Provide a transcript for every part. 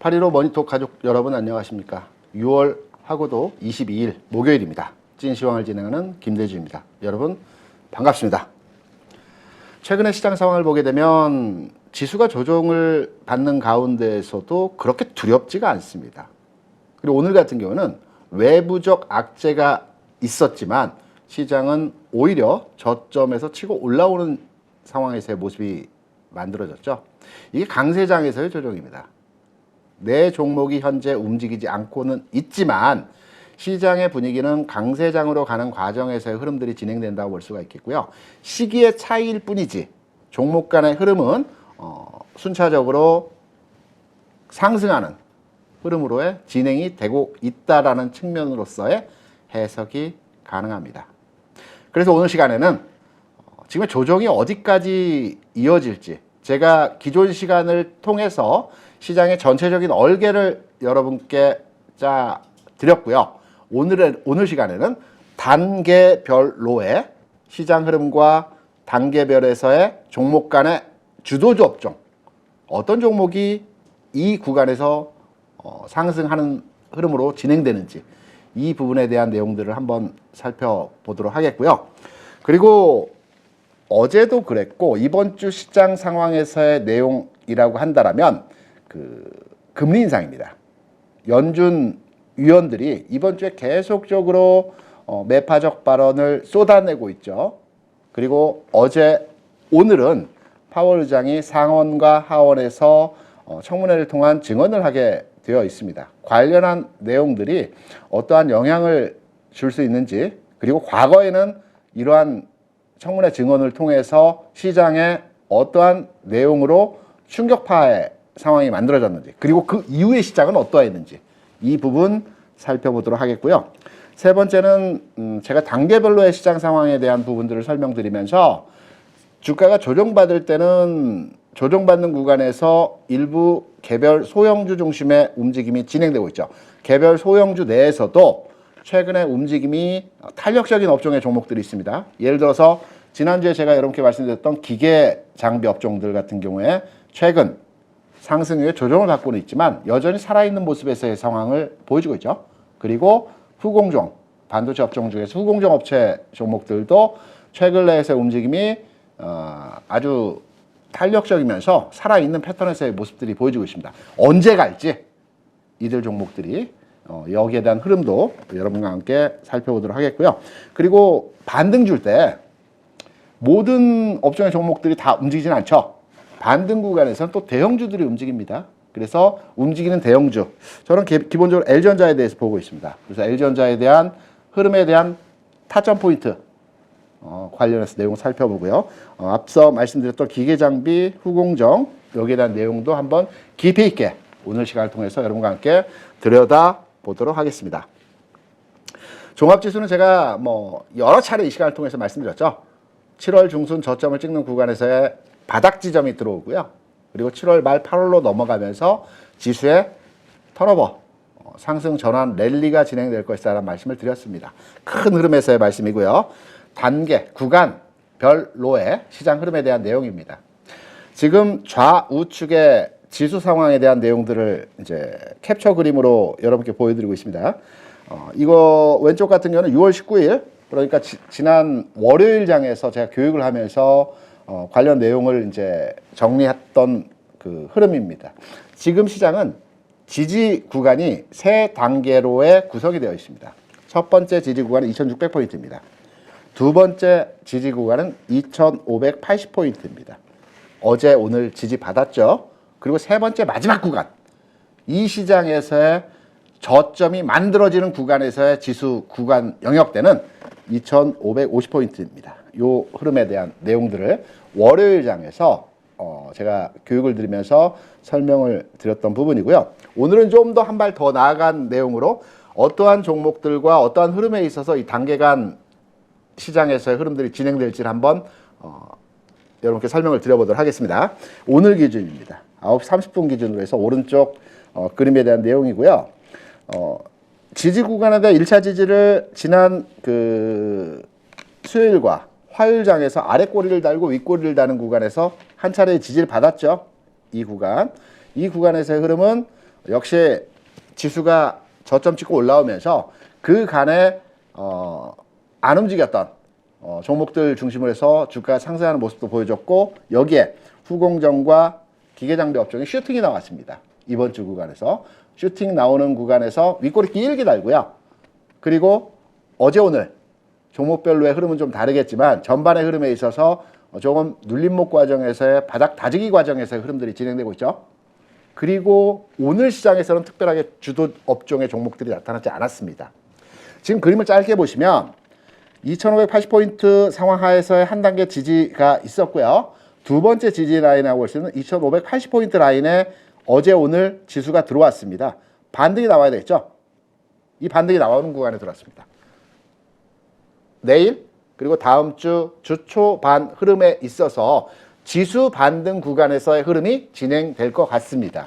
8.15 머니톡 가족 여러분 안녕하십니까. 6월 하고도 22일 목요일입니다. 찐시황을 진행하는 김대주입니다. 여러분 반갑습니다. 최근에 시장 상황을 보게 되면 지수가 조정을 받는 가운데에서도 그렇게 두렵지가 않습니다. 그리고 오늘 같은 경우는 외부적 악재가 있었지만 시장은 오히려 저점에서 치고 올라오는 상황에서의 모습이 만들어졌죠. 이게 강세장에서의 조정입니다. 내 종목이 현재 움직이지 않고는 있지만 시장의 분위기는 강세장으로 가는 과정에서의 흐름들이 진행된다고 볼 수가 있겠고요. 시기의 차이일 뿐이지 종목 간의 흐름은 순차적으로 상승하는 흐름으로의 진행이 되고 있다라는 측면으로서의 해석이 가능합니다. 그래서 오늘 시간에는 지금 조정이 어디까지 이어질지 제가 기존 시간을 통해서 시장의 전체적인 얼개를 여러분께 짜 드렸고요. 오늘 시간에는 단계별로의 시장 흐름과 단계별에서의 종목 간의 주도주 업종, 어떤 종목이 이 구간에서 상승하는 흐름으로 진행되는지 이 부분에 대한 내용들을 한번 살펴보도록 하겠고요. 그리고 어제도 그랬고 이번 주 시장 상황에서의 내용이라고 한다면 금리 인상입니다. 연준 위원들이 이번 주에 계속적으로 매파적 발언을 쏟아내고 있죠. 그리고 오늘은 파월 의장이 상원과 하원에서 청문회를 통한 증언을 하게 되어 있습니다. 관련한 내용들이 어떠한 영향을 줄 수 있는지, 그리고 과거에는 이러한 청문회 증언을 통해서 시장에 어떠한 내용으로 충격파의 상황이 만들어졌는지, 그리고 그 이후의 시장은 어떠했는지 이 부분 살펴보도록 하겠고요. 세 번째는 제가 단계별로의 시장 상황에 대한 부분들을 설명드리면서 주가가 조정받을 때는 조정받는 구간에서 일부 개별 소형주 중심의 움직임이 진행되고 있죠. 개별 소형주 내에서도 최근에 움직임이 탄력적인 업종의 종목들이 있습니다. 예를 들어서 지난주에 제가 여러분께 말씀드렸던 기계 장비 업종들 같은 경우에 최근 상승 후에 조정을 받고는 있지만 여전히 살아있는 모습에서의 상황을 보여주고 있죠. 그리고 후공정, 반도체 업종 중에서 후공정 업체 종목들도 최근 내에서의 움직임이 아주 탄력적이면서 살아있는 패턴에서의 모습들이 보여주고 있습니다. 언제 갈지 이들 종목들이 여기에 대한 흐름도 여러분과 함께 살펴보도록 하겠고요. 그리고 반등 줄 때 모든 업종의 종목들이 다 움직이지는 않죠. 반등 구간에서는 또 대형주들이 움직입니다. 그래서 움직이는 대형주, 저는 기본적으로 L전자에 대해서 보고 있습니다. 그래서 L전자에 대한 흐름에 대한 타점 포인트 관련해서 내용 살펴보고요. 앞서 말씀드렸던 기계장비, 후공정 여기에 대한 내용도 한번 깊이 있게 오늘 시간을 통해서 여러분과 함께 들여다보도록 하겠습니다. 종합지수는 제가 여러 차례 이 시간을 통해서 말씀드렸죠. 7월 중순 저점을 찍는 구간에서의 바닥 지점이 들어오고요. 그리고 7월 말 8월로 넘어가면서 지수의 턴오버, 상승 전환 랠리가 진행될 것이라는 말씀을 드렸습니다. 큰 흐름에서의 말씀이고요. 단계, 구간별로의 시장 흐름에 대한 내용입니다. 지금 좌우측의 지수 상황에 대한 내용들을 이제 캡처 그림으로 여러분께 보여드리고 있습니다. 이거 왼쪽 같은 경우는 6월 19일, 그러니까 지난 월요일 장에서 제가 교육을 하면서 관련 내용을 이제 정리했던 그 흐름입니다. 지금 시장은 지지 구간이 세 단계로의 구성이 되어 있습니다. 첫 번째 지지 구간은 2600포인트입니다. 두 번째 지지 구간은 2580포인트입니다. 어제 오늘 지지 받았죠. 그리고 세 번째 마지막 구간, 이 시장에서의 저점이 만들어지는 구간에서의 지수 구간 영역대는 2550포인트입니다. 이 흐름에 대한 내용들을 월요일 장에서 제가 교육을 드리면서 설명을 드렸던 부분이고요. 오늘은 좀 더 한 발 더 나아간 내용으로 어떠한 종목들과 어떠한 흐름에 있어서 이 단계간 시장에서의 흐름들이 진행될지를 한번 여러분께 설명을 드려보도록 하겠습니다. 오늘 기준입니다. 9시 30분 기준으로 해서 오른쪽 그림에 대한 내용이고요. 지지 구간에 대한 1차 지지를 지난 수요일과 화요일장에서 아래 꼬리를 달고 윗꼬리를 다는 구간에서 한 차례 지지를 받았죠. 이 구간에서의 흐름은 역시 지수가 저점 찍고 올라오면서 그 간에 안 움직였던 종목들 중심으로 해서 주가가 상승하는 모습도 보여줬고, 여기에 후공정과 기계장비 업종에 슈팅이 나왔습니다. 이번 주 구간에서 슈팅 나오는 구간에서 윗꼬리 길게 달고요. 그리고 어제 오늘 종목별로의 흐름은 좀 다르겠지만 전반의 흐름에 있어서 조금 눌림목 과정에서의 바닥 다지기 과정에서의 흐름들이 진행되고 있죠. 그리고 오늘 시장에서는 특별하게 주도 업종의 종목들이 나타나지 않았습니다. 지금 그림을 짧게 보시면 2580포인트 상황 하에서의 한 단계 지지가 있었고요. 두 번째 지지 라인이라고 볼 수 있는 2580포인트 라인에 어제 오늘 지수가 들어왔습니다. 반등이 나와야 되겠죠. 이 반등이 나오는 구간에 들어왔습니다. 내일 그리고 다음 주 주초반 흐름에 있어서 지수 반등 구간에서의 흐름이 진행될 것 같습니다.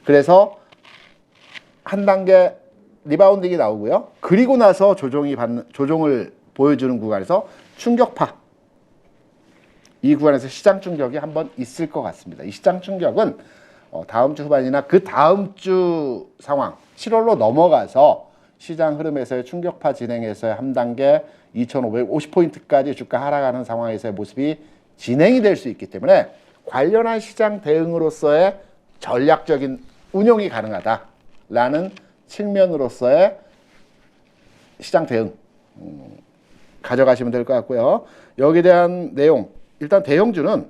그래서 한 단계 리바운딩이 나오고요. 그리고 나서 조정을 보여주는 구간에서 충격파, 이 구간에서 시장 충격이 한번 있을 것 같습니다. 이 시장 충격은 다음 주 후반이나 그 다음 주 상황, 7월로 넘어가서 시장 흐름에서의 충격파 진행에서의 한 단계 2550포인트까지 주가 하락하는 상황에서의 모습이 진행이 될 수 있기 때문에 관련한 시장 대응으로서의 전략적인 운용이 가능하다라는 측면으로서의 시장 대응 가져가시면 될 것 같고요. 여기에 대한 내용, 일단 대형주는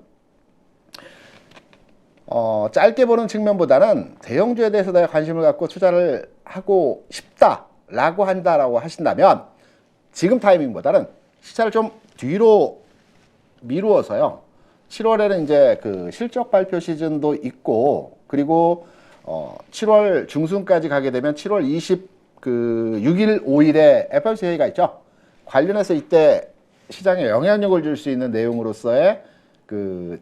짧게 보는 측면보다는 대형주에 대해서 내가 관심을 갖고 투자를 하고 싶다라고 한다라고 하신다면 지금 타이밍보다는 시차를 좀 뒤로 미루어서요. 7월에는 이제 그 실적 발표 시즌도 있고, 그리고 7월 중순까지 가게 되면 7월 26일, 5일에 FOMC 회의가 있죠. 관련해서 이때 시장에 영향력을 줄 수 있는 내용으로서의 그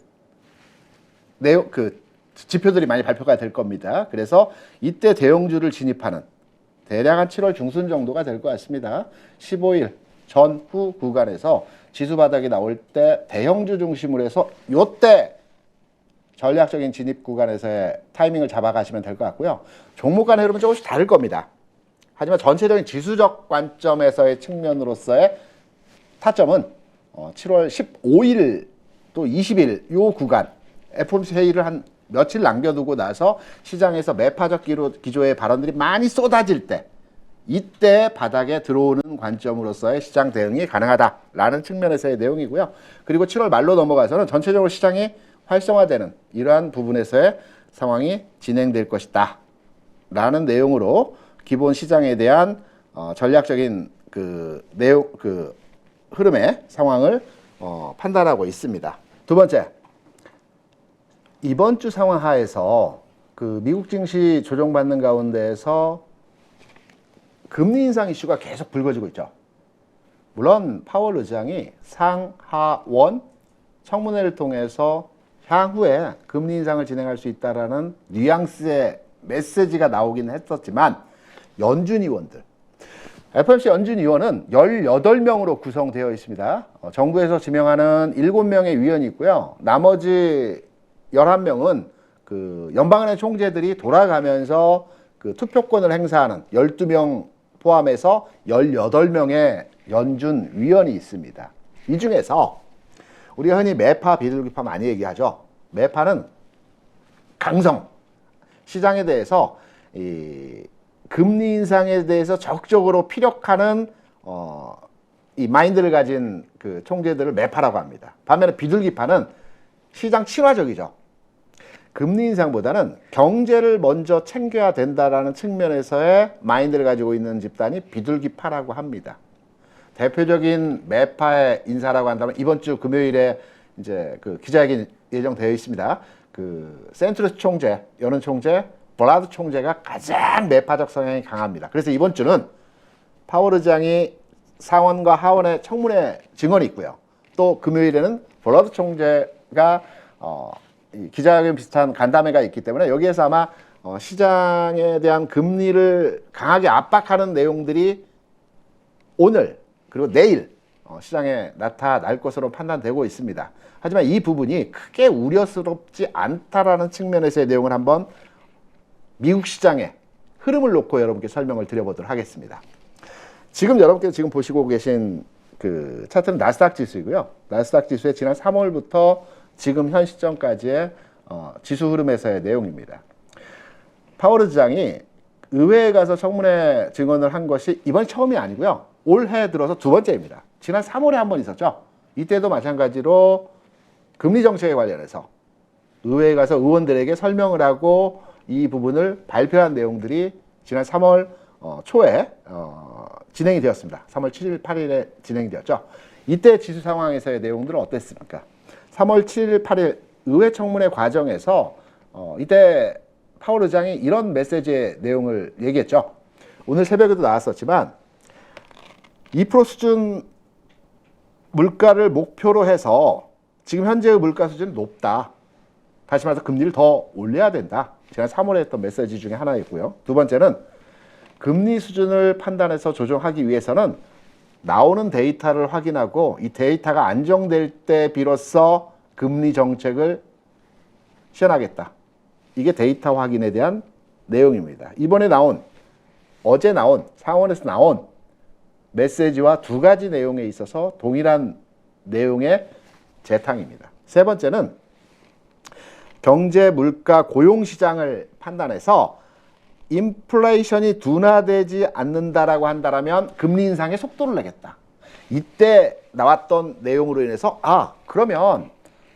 지표들이 많이 발표가 될 겁니다. 그래서 이때 대형주를 진입하는 대략 한 7월 중순 정도가 될 것 같습니다. 15일 전후 구간에서 지수 바닥이 나올 때 대형주 중심으로 해서 요때 전략적인 진입 구간에서의 타이밍을 잡아가시면 될 것 같고요. 종목 간의 흐름은 조금씩 다를 겁니다. 하지만 전체적인 지수적 관점에서의 측면으로서의 타점은 7월 15일 또 20일 요 구간 FOMC 회의를 한 며칠 남겨두고 나서 시장에서 매파적 기조의 발언들이 많이 쏟아질 때, 이때 바닥에 들어오는 관점으로서의 시장 대응이 가능하다라는 측면에서의 내용이고요. 그리고 7월 말로 넘어가서는 전체적으로 시장이 활성화되는 이러한 부분에서의 상황이 진행될 것이다 라는 내용으로 기본 시장에 대한 전략적인 내용, 흐름의 상황을 판단하고 있습니다. 두 번째, 이번 주 상황 하에서 미국 증시 조정받는 가운데에서 금리 인상 이슈가 계속 불거지고 있죠. 물론 파월 의장이 상하원 청문회를 통해서 향후에 금리 인상을 진행할 수 있다라는 뉘앙스의 메시지가 나오긴 했었지만, 연준 의원들, FOMC 연준 의원은 18명으로 구성되어 있습니다. 정부에서 지명하는 7명의 위원이 있고요. 나머지 11명은 연방은행 총재들이 돌아가면서 투표권을 행사하는 12명 포함해서 18명의 연준 위원이 있습니다. 이 중에서 우리가 흔히 매파, 비둘기파 많이 얘기하죠. 매파는 강성, 시장에 대해서 금리 인상에 대해서 적극적으로 피력하는 이 마인드를 가진 총재들을 매파라고 합니다. 반면에 비둘기파는 시장 친화적이죠. 금리 인상보다는 경제를 먼저 챙겨야 된다라는 측면에서의 마인드를 가지고 있는 집단이 비둘기파라고 합니다. 대표적인 매파의 인사라고 한다면 이번 주 금요일에 이제 기자회견 예정되어 있습니다. 센트러스 총재, 연은 총재, 버라드 총재가 가장 매파적 성향이 강합니다. 그래서 이번 주는 파월 의장이 상원과 하원의 청문회 증언이 있고요. 또 금요일에는 버라드 총재가 기자회견 비슷한 간담회가 있기 때문에 여기에서 아마 시장에 대한 금리를 강하게 압박하는 내용들이 오늘 그리고 내일 시장에 나타날 것으로 판단되고 있습니다. 하지만 이 부분이 크게 우려스럽지 않다라는 측면에서의 내용을 한번 미국 시장의 흐름을 놓고 여러분께 설명을 드려보도록 하겠습니다. 지금 여러분께서 지금 보시고 계신 그 차트는 나스닥 지수이고요. 나스닥 지수의 지난 3월부터 지금 현 시점까지의 지수 흐름에서의 내용입니다. 파월 의장이 의회에 가서 청문회 증언을 한 것이 이번이 처음이 아니고요. 올해 들어서 두 번째입니다. 지난 3월에 한 번 있었죠. 이때도 마찬가지로 금리 정책에 관련해서 의회에 가서 의원들에게 설명을 하고 이 부분을 발표한 내용들이 지난 3월 초에 진행이 되었습니다. 3월 7일, 8일에 진행이 되었죠. 이때 지수 상황에서의 내용들은 어땠습니까? 3월 7일, 8일 의회 청문회 과정에서 이때 파월 의장이 이런 메시지의 내용을 얘기했죠. 오늘 새벽에도 나왔었지만 2% 수준 물가를 목표로 해서 지금 현재의 물가 수준이 높다. 다시 말해서 금리를 더 올려야 된다. 지난 3월에 했던 메시지 중에 하나였고요. 두 번째는 금리 수준을 판단해서 조정하기 위해서는 나오는 데이터를 확인하고 이 데이터가 안정될 때 비로소 금리 정책을 시행하겠다. 이게 데이터 확인에 대한 내용입니다. 이번에 어제 나온 상원에서 나온 메시지와 두 가지 내용에 있어서 동일한 내용의 재탕입니다. 세 번째는 경제, 물가, 고용 시장을 판단해서 인플레이션이 둔화되지 않는다라고 한다면 금리 인상의 속도를 내겠다. 이때 나왔던 내용으로 인해서 그러면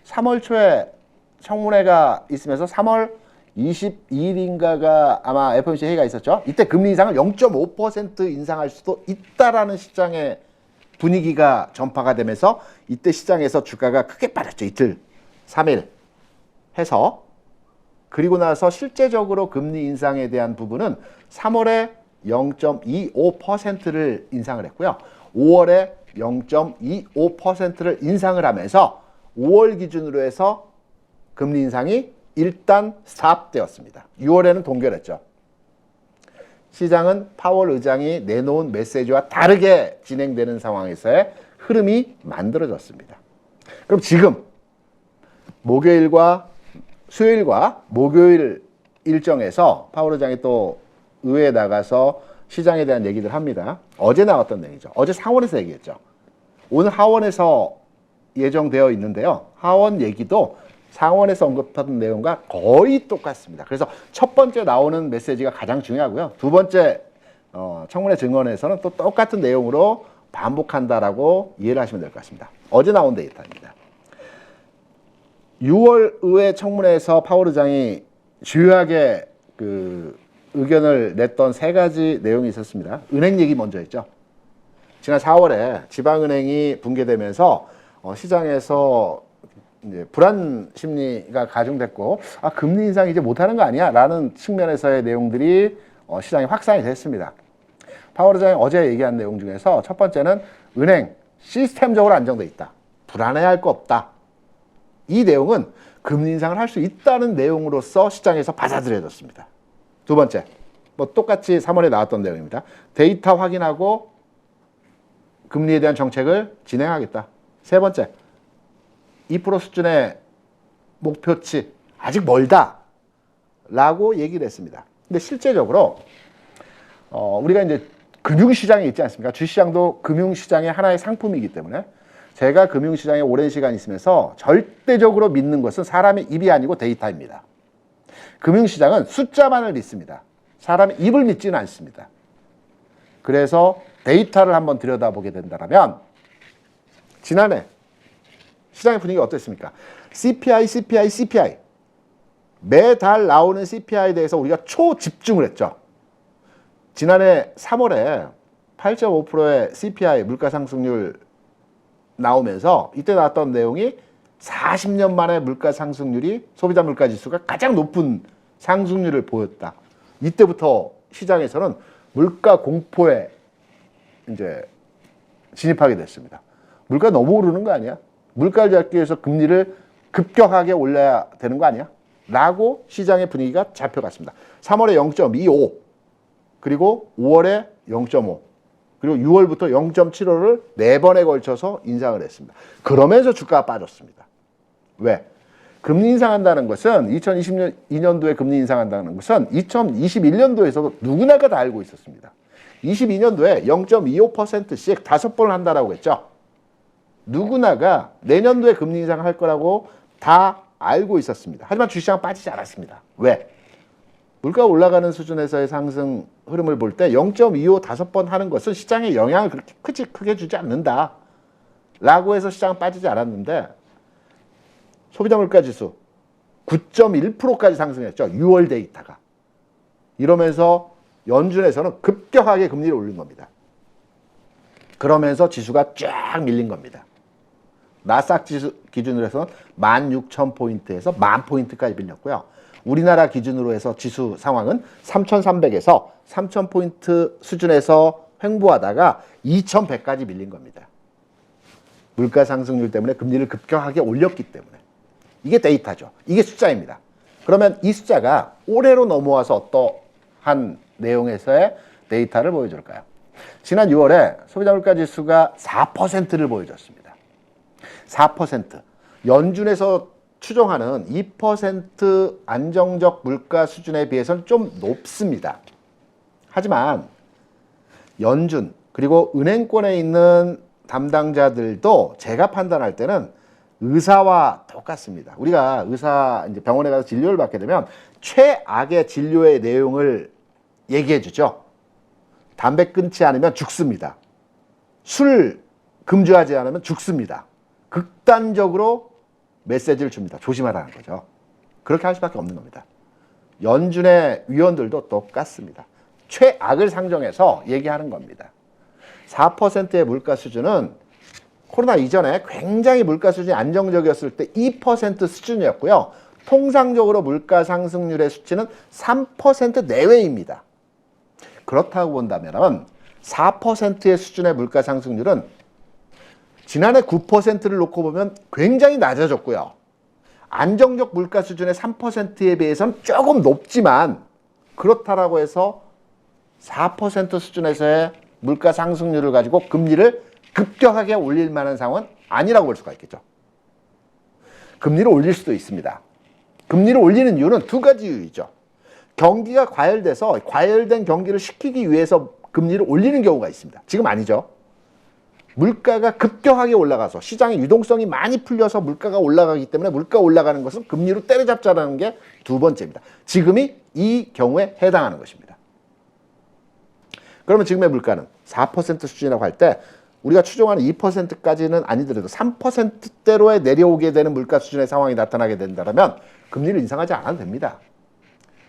3월 초에 청문회가 있으면서 3월 22일인가가 아마 FOMC 회의가 있었죠. 이때 금리 인상을 0.5% 인상할 수도 있다라는 시장의 분위기가 전파가 되면서 이때 시장에서 주가가 크게 빠졌죠. 이틀, 3일 해서. 그리고 나서 실제적으로 금리 인상에 대한 부분은 3월에 0.25%를 인상을 했고요. 5월에 0.25%를 인상을 하면서 5월 기준으로 해서 금리 인상이 일단 스탑되었습니다. 6월에는 동결했죠. 시장은 파월 의장이 내놓은 메시지와 다르게 진행되는 상황에서의 흐름이 만들어졌습니다. 그럼 지금 수요일과 목요일 일정에서 파월 의장이 또 의회에 나가서 시장에 대한 얘기를 합니다. 어제 나왔던 얘기죠. 어제 상원에서 얘기했죠. 오늘 하원에서 예정되어 있는데요. 하원 얘기도 상원에서 언급하던 내용과 거의 똑같습니다. 그래서 첫 번째 나오는 메시지가 가장 중요하고요. 두 번째 청문회 증언에서는 또 똑같은 내용으로 반복한다라고 이해를 하시면 될 것 같습니다. 어제 나온 데이터입니다. 6월 의회 청문회에서 파월 의장이 주요하게 그 의견을 냈던 세 가지 내용이 있었습니다. 은행 얘기 먼저 했죠. 지난 4월에 지방은행이 붕괴되면서 시장에서 이제 불안 심리가 가중됐고 금리 인상 이제 못하는 거 아니야? 라는 측면에서의 내용들이 시장에 확산이 됐습니다. 파월 의장이 어제 얘기한 내용 중에서 첫 번째는 은행 시스템적으로 안정돼 있다. 불안해할 거 없다. 이 내용은 금리 인상을 할 수 있다는 내용으로서 시장에서 받아들여졌습니다. 두 번째, 똑같이 3월에 나왔던 내용입니다. 데이터 확인하고 금리에 대한 정책을 진행하겠다. 세 번째, 2% 수준의 목표치 아직 멀다 라고 얘기를 했습니다. 근데 실제적으로 우리가 이제 금융시장에 있지 않습니까? 주시장도 금융시장의 하나의 상품이기 때문에 제가 금융시장에 오랜 시간 있으면서 절대적으로 믿는 것은 사람의 입이 아니고 데이터입니다. 금융시장은 숫자만을 믿습니다. 사람의 입을 믿지는 않습니다. 그래서 데이터를 한번 들여다보게 된다면 지난해 시장의 분위기가 어땠습니까? CPI 매달 나오는 CPI에 대해서 우리가 초집중을 했죠. 지난해 3월에 8.5%의 CPI 물가 상승률 나오면서 이때 나왔던 내용이 40년 만에 물가 상승률이 소비자 물가 지수가 가장 높은 상승률을 보였다. 이때부터 시장에서는 물가 공포에 이제 진입하게 됐습니다. 물가 너무 오르는 거 아니야? 물가를 잡기 위해서 금리를 급격하게 올려야 되는 거 아니야? 라고 시장의 분위기가 잡혀갔습니다. 3월에 0.25 그리고 5월에 0.5 그리고 6월부터 0.75를 4번에 걸쳐서 인상을 했습니다. 그러면서 주가가 빠졌습니다. 왜? 금리 인상한다는 것은 2022년도에 금리 인상한다는 것은 2021년도에서도 누구나가 다 알고 있었습니다. 22년도에 0.25%씩 5번 한다라고 했죠. 누구나가 내년도에 금리 인상을 할 거라고 다 알고 있었습니다. 하지만 주식시장 빠지지 않았습니다. 왜? 물가 올라가는 수준에서의 상승 흐름을 볼 때 0.25, 5번 하는 것은 시장에 영향을 그렇게 크게 주지 않는다 라고 해서 시장은 빠지지 않았는데 소비자 물가 지수 9.1%까지 상승했죠. 6월 데이터가. 이러면서 연준에서는 급격하게 금리를 올린 겁니다. 그러면서 지수가 쫙 밀린 겁니다. 나스닥 지수 기준으로 해서는 16,000포인트에서 10,000포인트까지 밀렸고요. 우리나라 기준으로 해서 지수 상황은 3,300에서 3,000포인트 수준에서 횡보하다가 2,100까지 밀린 겁니다. 물가 상승률 때문에 금리를 급격하게 올렸기 때문에. 이게 데이터죠. 이게 숫자입니다. 그러면 이 숫자가 올해로 넘어와서 어떠한 내용에서의 데이터를 보여줄까요? 지난 6월에 소비자 물가 지수가 4%를 보여줬습니다. 4%. 연준에서 추정하는 2% 안정적 물가 수준에 비해서는 좀 높습니다. 하지만 연준 그리고 은행권에 있는 담당자들도 제가 판단할 때는 의사와 똑같습니다. 우리가 이제 병원에 가서 진료를 받게 되면 최악의 진료의 내용을 얘기해 주죠. 담배 끊지 않으면 죽습니다. 술 금주하지 않으면 죽습니다. 극단적으로 메시지를 줍니다. 조심하라는 거죠. 그렇게 할 수밖에 없는 겁니다. 연준의 위원들도 똑같습니다. 최악을 상정해서 얘기하는 겁니다. 4%의 물가 수준은 코로나 이전에 굉장히 물가 수준이 안정적이었을 때 2% 수준이었고요. 통상적으로 물가 상승률의 수치는 3% 내외입니다. 그렇다고 본다면 4%의 수준의 물가 상승률은 지난해 9%를 놓고 보면 굉장히 낮아졌고요. 안정적 물가 수준의 3%에 비해서는 조금 높지만 그렇다라고 해서 4% 수준에서의 물가 상승률을 가지고 금리를 급격하게 올릴 만한 상황은 아니라고 볼 수가 있겠죠. 금리를 올릴 수도 있습니다. 금리를 올리는 이유는 두 가지 이유이죠. 경기가 과열돼서 과열된 경기를 식히기 위해서 금리를 올리는 경우가 있습니다. 지금 아니죠. 물가가 급격하게 올라가서 시장의 유동성이 많이 풀려서 물가가 올라가기 때문에 물가 올라가는 것은 금리로 때려잡자라는 게 두 번째입니다. 지금이 이 경우에 해당하는 것입니다. 그러면 지금의 물가는 4% 수준이라고 할 때 우리가 추정하는 2%까지는 아니더라도 3%대로에 내려오게 되는 물가 수준의 상황이 나타나게 된다면 금리를 인상하지 않아도 됩니다.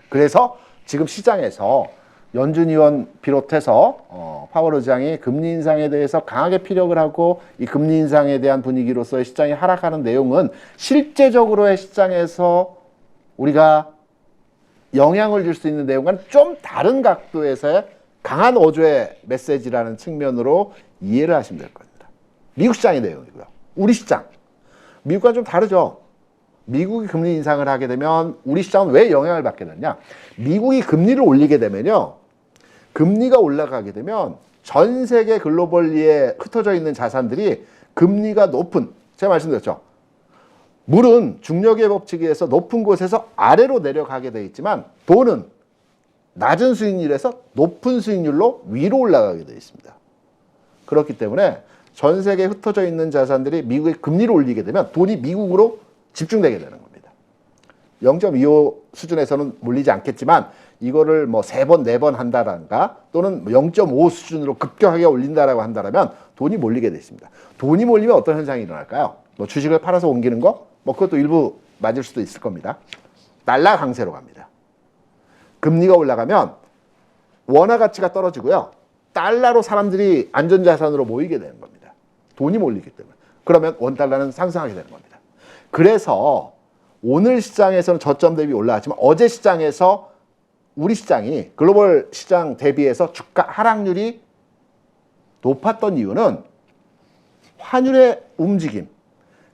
그래서 지금 시장에서 연준 의원 비롯해서 파월 의장이 금리 인상에 대해서 강하게 피력을 하고 이 금리 인상에 대한 분위기로서의 시장이 하락하는 내용은 실제적으로의 시장에서 우리가 영향을 줄 수 있는 내용과는 좀 다른 각도에서의 강한 어조의 메시지라는 측면으로 이해를 하시면 될 겁니다. 미국 시장의 내용이고요. 우리 시장. 미국과는 좀 다르죠. 미국이 금리 인상을 하게 되면 우리 시장은 왜 영향을 받게 되냐? 미국이 금리를 올리게 되면요. 금리가 올라가게 되면 전 세계 글로벌리에 흩어져 있는 자산들이 금리가 높은, 제가 말씀드렸죠. 물은 중력의 법칙에 의해서 높은 곳에서 아래로 내려가게 되어 있지만 돈은 낮은 수익률에서 높은 수익률로 위로 올라가게 되어 있습니다. 그렇기 때문에 전 세계에 흩어져 있는 자산들이 미국의 금리를 올리게 되면 돈이 미국으로 집중되게 되는 겁니다. 0.25 수준에서는 몰리지 않겠지만 이거를 뭐 3번, 4번 한다든가 또는 0.5 수준으로 급격하게 올린다라고 한다면 돈이 몰리게 되어 있습니다. 돈이 몰리면 어떤 현상이 일어날까요? 뭐 주식을 팔아서 옮기는 거? 뭐 그것도 일부 맞을 수도 있을 겁니다. 달러 강세로 갑니다. 금리가 올라가면 원화 가치가 떨어지고요. 달러로 사람들이 안전자산으로 모이게 되는 겁니다. 돈이 몰리기 때문에. 그러면 원달러는 상승하게 되는 겁니다. 그래서 오늘 시장에서는 저점 대비 올라왔지만 어제 시장에서 우리 시장이 글로벌 시장 대비해서 주가 하락률이 높았던 이유는 환율의 움직임,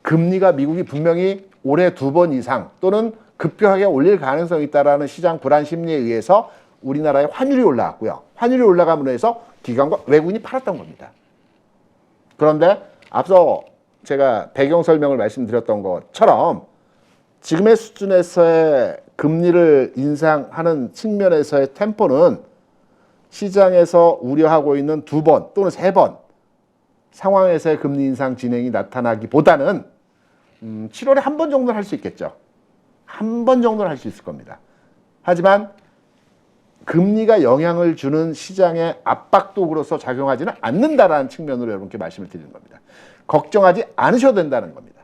금리가 미국이 분명히 올해 2번 이상 또는 급격하게 올릴 가능성이 있다는 시장 불안 심리에 의해서 우리나라의 환율이 올라왔고요. 환율이 올라감으로 해서 기관과 외국인이 팔았던 겁니다. 그런데 앞서 제가 배경 설명을 말씀드렸던 것처럼 지금의 수준에서의 금리를 인상하는 측면에서의 템포는 시장에서 우려하고 있는 2번 또는 3번 상황에서의 금리 인상 진행이 나타나기보다는 7월에 한 번 정도는 할 수 있겠죠. 한 번 정도는 할 수 있을 겁니다. 하지만 금리가 영향을 주는 시장의 압박도구로서 작용하지는 않는다라는 측면으로 여러분께 말씀을 드리는 겁니다. 걱정하지 않으셔도 된다는 겁니다.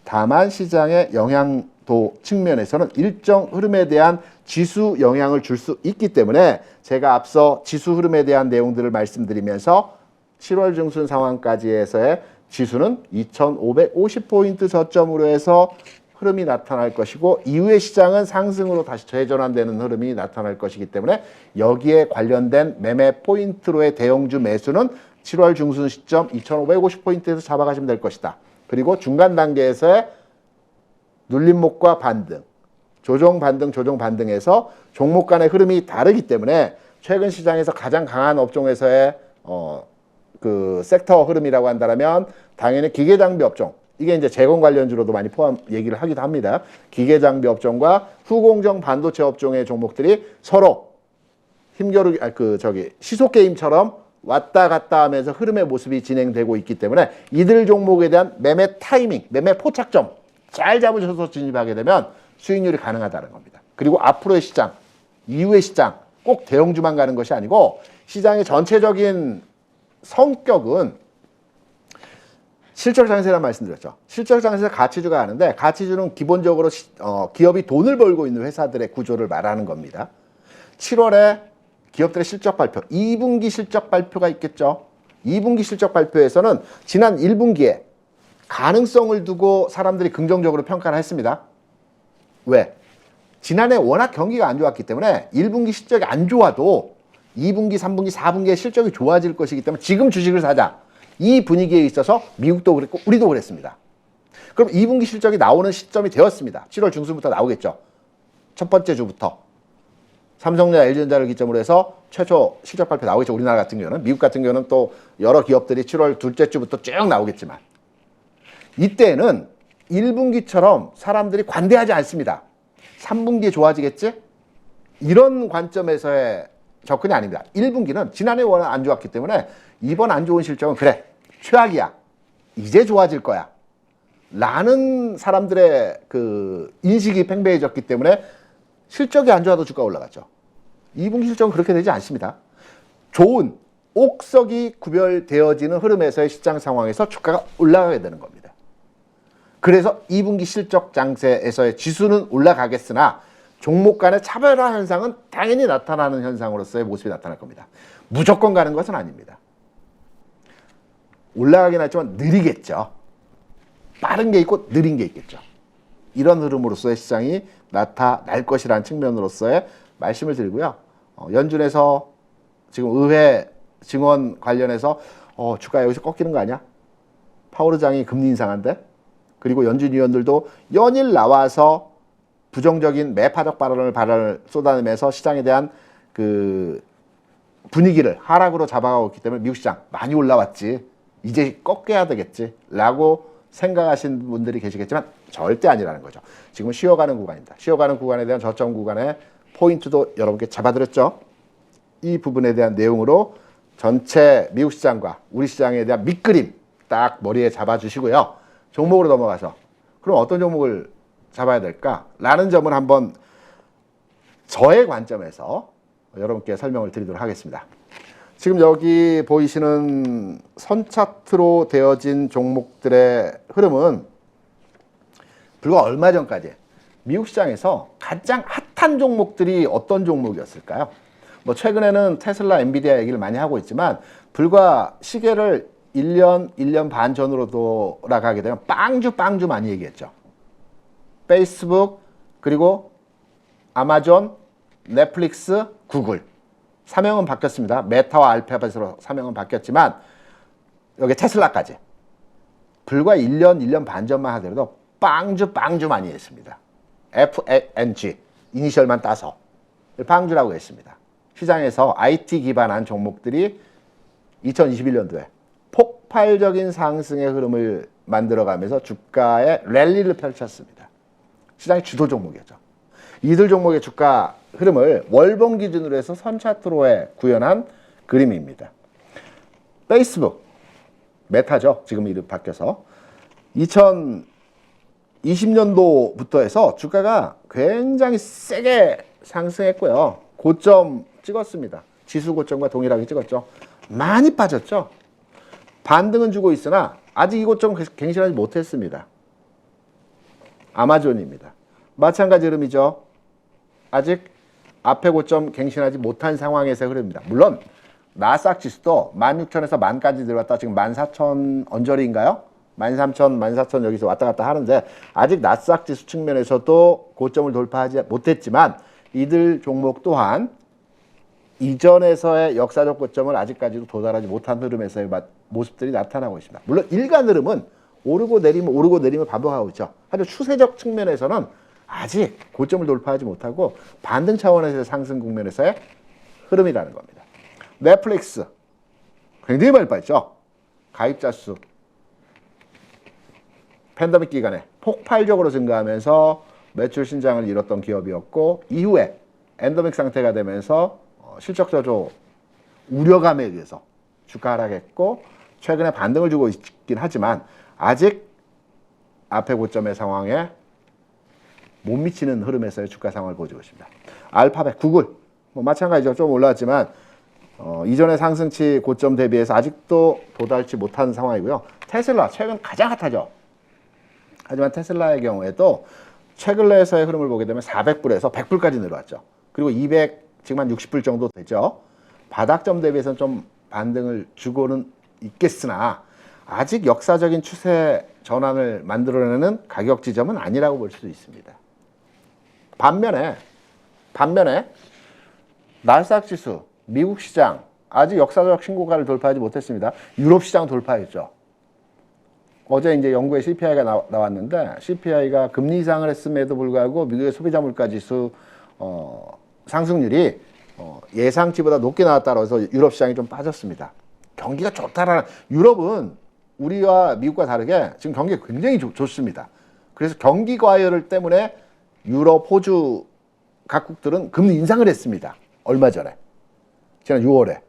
다만 시장의 영향도 측면에서는 일정 흐름에 대한 지수 영향을 줄 수 있기 때문에 제가 앞서 지수 흐름에 대한 내용들을 말씀드리면서 7월 중순 상황까지 해서의 지수는 2550포인트 저점으로 해서 흐름이 나타날 것이고 이후의 시장은 상승으로 다시 재전환되는 흐름이 나타날 것이기 때문에 여기에 관련된 매매 포인트로의 대형주 매수는 7월 중순 시점 2550포인트에서 잡아가시면 될 것이다. 그리고 중간 단계에서의 눌림목과 반등, 조정 반등에서 종목 간의 흐름이 다르기 때문에 최근 시장에서 가장 강한 업종에서의 그 섹터 흐름이라고 한다면 당연히 기계장비 업종, 이게 이제 재건 관련주로도 많이 얘기를 하기도 합니다. 기계장비 업종과 후공정 반도체 업종의 종목들이 서로 힘겨루기, 시소 게임처럼 왔다 갔다 하면서 흐름의 모습이 진행되고 있기 때문에 이들 종목에 대한 매매 타이밍, 매매 포착점 잘 잡으셔서 진입하게 되면 수익률이 가능하다는 겁니다. 그리고 앞으로의 시장, 이후의 시장 꼭 대형주만 가는 것이 아니고 시장의 전체적인 성격은 실적 장세란 말씀드렸죠. 실적 장세에서 가치주가 하는데 가치주는 기본적으로 기업이 돈을 벌고 있는 회사들의 구조를 말하는 겁니다. 7월에 기업들의 실적 발표, 2분기 실적 발표가 있겠죠. 2분기 실적 발표에서는 지난 1분기에 가능성을 두고 사람들이 긍정적으로 평가를 했습니다. 왜? 지난해 워낙 경기가 안 좋았기 때문에 1분기 실적이 안 좋아도 2분기, 3분기, 4분기에 실적이 좋아질 것이기 때문에 지금 주식을 사자. 이 분위기에 있어서 미국도 그랬고 우리도 그랬습니다. 그럼 2분기 실적이 나오는 시점이 되었습니다. 7월 중순부터 나오겠죠. 첫 번째 주부터. 삼성전자, LG전자를 기점으로 해서 최초 실적 발표 나오겠죠. 우리나라 같은 경우는. 미국 같은 경우는 또 여러 기업들이 7월 둘째 주부터 쭉 나오겠지만 이때는 1분기처럼 사람들이 관대하지 않습니다. 3분기에 좋아지겠지? 이런 관점에서의 접근이 아닙니다. 1분기는 지난해 워낙 안 좋았기 때문에 이번 안 좋은 실적은 그래, 최악이야. 이제 좋아질 거야. 라는 사람들의 그 인식이 팽배해졌기 때문에 실적이 안 좋아도 주가 올라갔죠. 2분기 실적은 그렇게 되지 않습니다. 좋은 옥석이 구별되어지는 흐름에서의 시장 상황에서 주가가 올라가게 되는 겁니다. 그래서 2분기 실적 장세에서의 지수는 올라가겠으나 종목 간의 차별화 현상은 당연히 나타나는 현상으로서의 모습이 나타날 겁니다. 무조건 가는 것은 아닙니다. 올라가긴 하지만 느리겠죠. 빠른 게 있고 느린 게 있겠죠. 이런 흐름으로서의 시장이 나타날 것이라는 측면으로서의 말씀을 드리고요. 연준에서 지금 의회 증원 관련해서 주가 여기서 꺾이는 거 아니야? 파월 의장이 금리 인상한대? 그리고 연준 위원들도 연일 나와서 부정적인 매파적 발언을 쏟아내면서 시장에 대한 그 분위기를 하락으로 잡아가고 있기 때문에 미국 시장 많이 올라왔지. 이제 꺾여야 되겠지. 라고 생각하시는 분들이 계시겠지만 절대 아니라는 거죠. 지금은 쉬어가는 구간입니다. 쉬어가는 구간에 대한 저점 구간의 포인트도 여러분께 잡아드렸죠. 이 부분에 대한 내용으로 전체 미국 시장과 우리 시장에 대한 밑그림 딱 머리에 잡아주시고요. 종목으로 넘어가서 그럼 어떤 종목을 잡아야 될까? 라는 점을 한번 저의 관점에서 여러분께 설명을 드리도록 하겠습니다. 지금 여기 보이시는 선 차트로 되어진 종목들의 흐름은 불과 얼마 전까지 미국 시장에서 가장 핫한 종목들이 어떤 종목이었을까요? 뭐 최근에는 테슬라, 엔비디아 얘기를 많이 하고 있지만 불과 시계를 1년 반 전으로 돌아가게 되면 빵주 많이 얘기했죠. 페이스북, 그리고 아마존, 넷플릭스, 구글. 사명은 바뀌었습니다. 메타와 알파벳으로 사명은 바뀌었지만 여기 테슬라까지. 불과 1년 반 전만 하더라도 빵주 많이 했습니다. FNG, 이니셜만 따서 빵주라고 했습니다. 시장에서 IT 기반한 종목들이 2021년도에 폭발적인 상승의 흐름을 만들어가면서 주가의 랠리를 펼쳤습니다. 시장의 주도 종목이었죠. 이들 종목의 주가 흐름을 월봉 기준으로 해서 선차트로에 구현한 그림입니다. 페이스북, 메타죠. 지금 이름 바뀌어서 2020년도부터 해서 주가가 굉장히 세게 상승했고요. 고점 찍었습니다. 지수 고점과 동일하게 찍었죠. 많이 빠졌죠. 반등은 주고 있으나 아직 이 고점 갱신하지 못했습니다. 아마존입니다. 마찬가지 흐름이죠. 아직 앞에 고점 갱신하지 못한 상황에서 흐릅니다. 물론 나스닥 지수도 16,000에서 10,000까지 들어갔다 지금 14,000 언저리인가요? 13,000, 14,000 여기서 왔다 갔다 하는데 아직 나스닥 지수 측면에서도 고점을 돌파하지 못했지만 이들 종목 또한 이전에서의 역사적 고점을 아직까지도 도달하지 못한 흐름에서의 모습들이 나타나고 있습니다. 물론 일간 흐름은 오르고 내리면 반복하고 있죠. 하지만 추세적 측면에서는 아직 고점을 돌파하지 못하고 반등 차원에서의 상승 국면에서의 흐름이라는 겁니다. 넷플릭스 굉장히 많이 빠졌죠. 가입자 수 팬데믹 기간에 폭발적으로 증가하면서 매출 신장을 잃었던 기업이었고 이후에 엔데믹 상태가 되면서 실적 저조 우려감에 의해서 주가 하락했고 최근에 반등을 주고 있긴 하지만 아직 앞에 고점의 상황에 못 미치는 흐름에서의 주가 상황을 보여주고 있습니다. 알파벳, 구글 마찬가지죠. 좀 올라왔지만 이전의 상승치 고점 대비해서 아직도 도달치 못한 상황이고요. 테슬라 최근 가장 핫하죠. 하지만 테슬라의 경우에도 최근에서의 흐름을 보게 되면 400불에서 100불까지 내려왔죠. 그리고 200 지금 한 60불 정도 되죠. 바닥점 대비해서는 좀 반등을 주고는 있겠으나 아직 역사적인 추세 전환을 만들어내는 가격 지점은 아니라고 볼 수 있습니다. 반면에 나스닥 지수, 미국 시장 아직 역사적 신고가를 돌파하지 못했습니다. 유럽 시장 돌파했죠. 어제 이제 영국의 CPI가 나왔는데 CPI가 금리 인상을 했음에도 불구하고 미국의 소비자 물가 지수 상승률이 예상치보다 높게 나왔다고 해서 유럽 시장이 좀 빠졌습니다. 경기가 좋다라는 유럽은 우리와 미국과 다르게 지금 경기가 굉장히 좋습니다. 그래서 경기 과열 때문에 유럽, 호주 각국들은 금리 인상을 했습니다. 얼마 전에 지난 6월에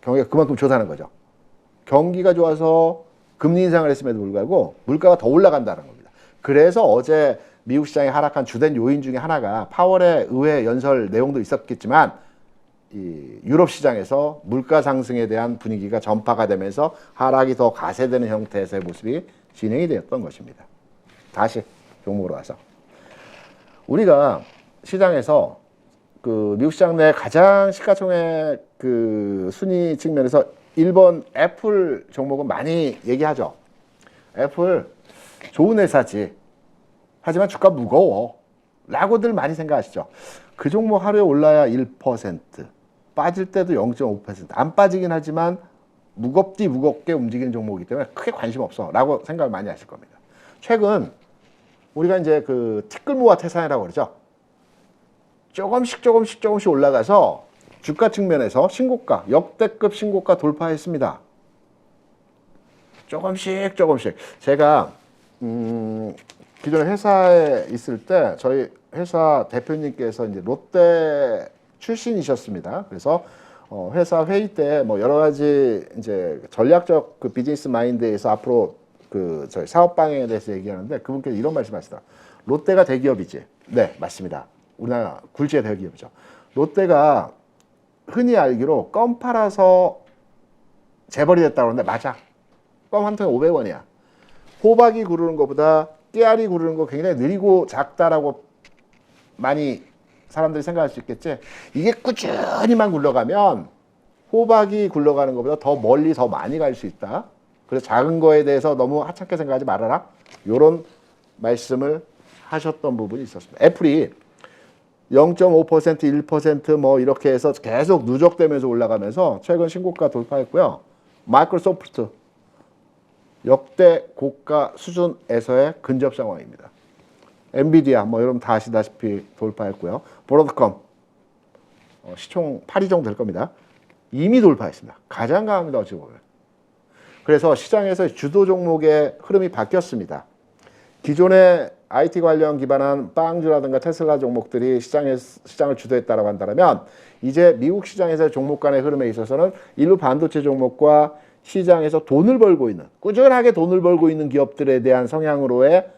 경기가 그만큼 좋다는 거죠. 경기가 좋아서 금리 인상을 했음에도 불구하고 물가가 더 올라간다는 겁니다. 그래서 어제 미국 시장이 하락한 주된 요인 중에 하나가 파월의 의회 연설 내용도 있었겠지만 이 유럽 시장에서 물가 상승에 대한 분위기가 전파가 되면서 하락이 더 가세되는 형태에서의 모습이 진행이 되었던 것입니다. 다시 종목으로 와서 우리가 시장에서 그 미국 시장 내 가장 시가총액 그 순위 측면에서 1번 애플 종목은 많이 얘기하죠. 애플 좋은 회사지. 하지만 주가 무거워. 라고들 많이 생각하시죠. 그 종목 하루에 올라야 1%, 빠질 때도 0.5%. 안 빠지긴 하지만 무겁게 움직이는 종목이기 때문에 크게 관심 없어. 라고 생각을 많이 하실 겁니다. 최근 우리가 이제 그 티끌모아 태산이라고 그러죠. 조금씩 올라가서 주가 측면에서 신고가, 역대급 신고가 돌파했습니다. 조금씩. 제가 기존에 회사에 있을 때 저희 회사 대표님께서 이제 롯데 출신이셨습니다. 그래서 회사 회의 때 뭐 여러 가지 이제 전략적 그 비즈니스 마인드에서 앞으로 그 저희 사업 방향에 대해서 얘기하는데 그분께서 이런 말씀하시더라. 롯데가 대기업이지. 네, 맞습니다. 우리나라 굴지의 대기업이죠. 롯데가 흔히 알기로 껌 팔아서 재벌이 됐다고 그러는데 맞아. 껌 한 통에 500원이야. 호박이 구르는 것보다 깨알이 구르는 거 굉장히 느리고 작다라고 많이 사람들이 생각할 수 있겠지. 이게 꾸준히만 굴러가면 호박이 굴러가는 것보다 더 멀리 더 많이 갈 수 있다. 그래서 작은 거에 대해서 너무 하찮게 생각하지 말아라. 이런 말씀을 하셨던 부분이 있었습니다. 애플이 0.5%, 1%뭐 이렇게 해서 계속 누적되면서 올라가면서 최근 신고가 돌파했고요. 마이크로소프트 역대 고가 수준에서의 근접 상황입니다. 엔비디아 뭐 여러분 다 아시다시피 돌파했고요. 브로드컴 시총 8위 정도 될 겁니다. 이미 돌파했습니다. 가장 강합니다. 어찌 보면. 그래서 시장에서 주도 종목의 흐름이 바뀌었습니다. 기존의 IT 관련 기반한 빵주라든가 테슬라 종목들이 시장을 주도했다고 한다면 이제 미국 시장에서의 종목 간의 흐름에 있어서는 일부 반도체 종목과 시장에서 돈을 벌고 있는, 꾸준하게 돈을 벌고 있는 기업들에 대한 성향으로의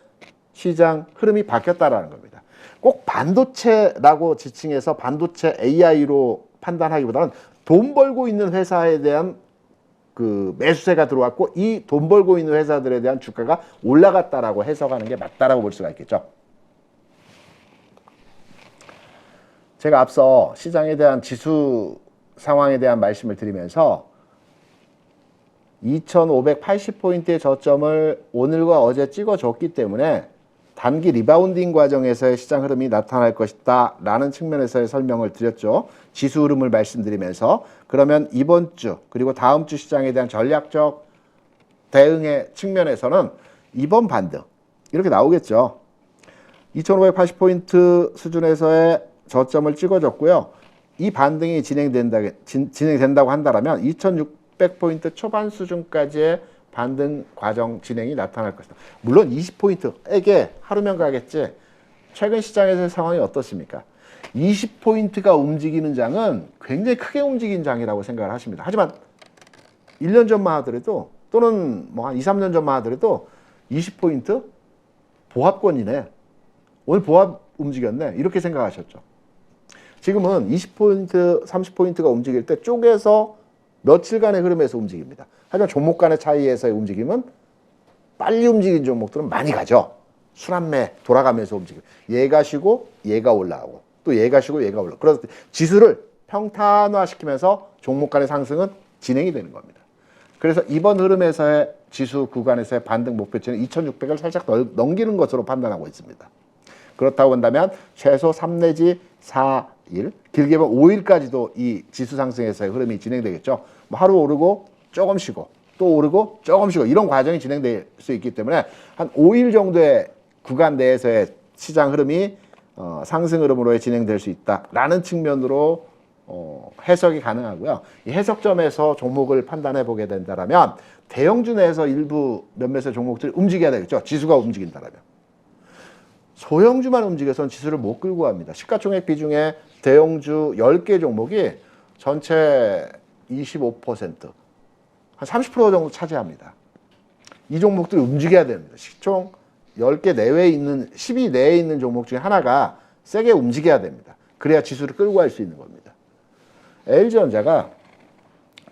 시장 흐름이 바뀌었다라는 겁니다. 꼭 반도체라고 지칭해서 반도체 AI로 판단하기보다는 돈 벌고 있는 회사에 대한 그 매수세가 들어왔고 이 돈 벌고 있는 회사들에 대한 주가가 올라갔다라고 해석하는 게 맞다라고 볼 수가 있겠죠. 제가 앞서 시장에 대한 지수 상황에 대한 말씀을 드리면서 2580포인트의 저점을 오늘과 어제 찍어줬기 때문에 단기 리바운딩 과정에서의 시장 흐름이 나타날 것이다 라는 측면에서의 설명을 드렸죠. 지수 흐름을 말씀드리면서 그러면 이번 주 그리고 다음 주 시장에 대한 전략적 대응의 측면에서는 이번 반등 이렇게 나오겠죠. 2580포인트 수준에서의 저점을 찍어줬고요. 이 반등이 진행된다고 한다면 2600포인트 초반 수준까지의 반등 과정 진행이 나타날 것이다. 물론 20포인트에게 하루면 가겠지. 최근 시장에서의 상황이 어떻습니까? 20포인트가 움직이는 장은 굉장히 크게 움직인 장이라고 생각을 하십니다. 하지만 1년 전만 하더라도 또는 뭐 한 2, 3년 전만 하더라도 20포인트? 보합권이네. 오늘 보합 움직였네. 이렇게 생각하셨죠. 지금은 20포인트, 30포인트가 움직일 때 쪼개서 며칠간의 흐름에서 움직입니다. 하지만 종목 간의 차이에서의 움직임은 빨리 움직이는 종목들은 많이 가죠. 순환매 돌아가면서 움직여요. 얘가 쉬고 얘가 올라오고 또 얘가 쉬고 얘가 올라오고. 그래서 지수를 평탄화시키면서 종목 간의 상승은 진행이 되는 겁니다. 그래서 이번 흐름에서의 지수 구간에서의 반등 목표치는 2600을 살짝 넘기는 것으로 판단하고 있습니다. 그렇다고 한다면 최소 3 내지 4일, 길게 보면 5일까지도 이 지수 상승에서의 흐름이 진행되겠죠. 뭐 하루 오르고 조금 쉬고 또 오르고 조금 쉬고 이런 과정이 진행될 수 있기 때문에 한 5일 정도의 구간 내에서의 시장 흐름이 상승 흐름으로 진행될 수 있다라는 측면으로 해석이 가능하고요. 이 해석점에서 종목을 판단해 보게 된다면 대형주 내에서 일부 몇몇의 종목들이 움직여야 되겠죠. 지수가 움직인다면. 소형주만 움직여서는 지수를 못 끌고 갑니다. 시가총액 비중의 대형주 10개 종목이 전체 25%, 한 30% 정도 차지합니다. 이 종목들이 움직여야 됩니다. 시총 10개 내외에 있는, 10위 내에 있는 종목 중에 하나가 세게 움직여야 됩니다. 그래야 지수를 끌고 갈 수 있는 겁니다. LG전자가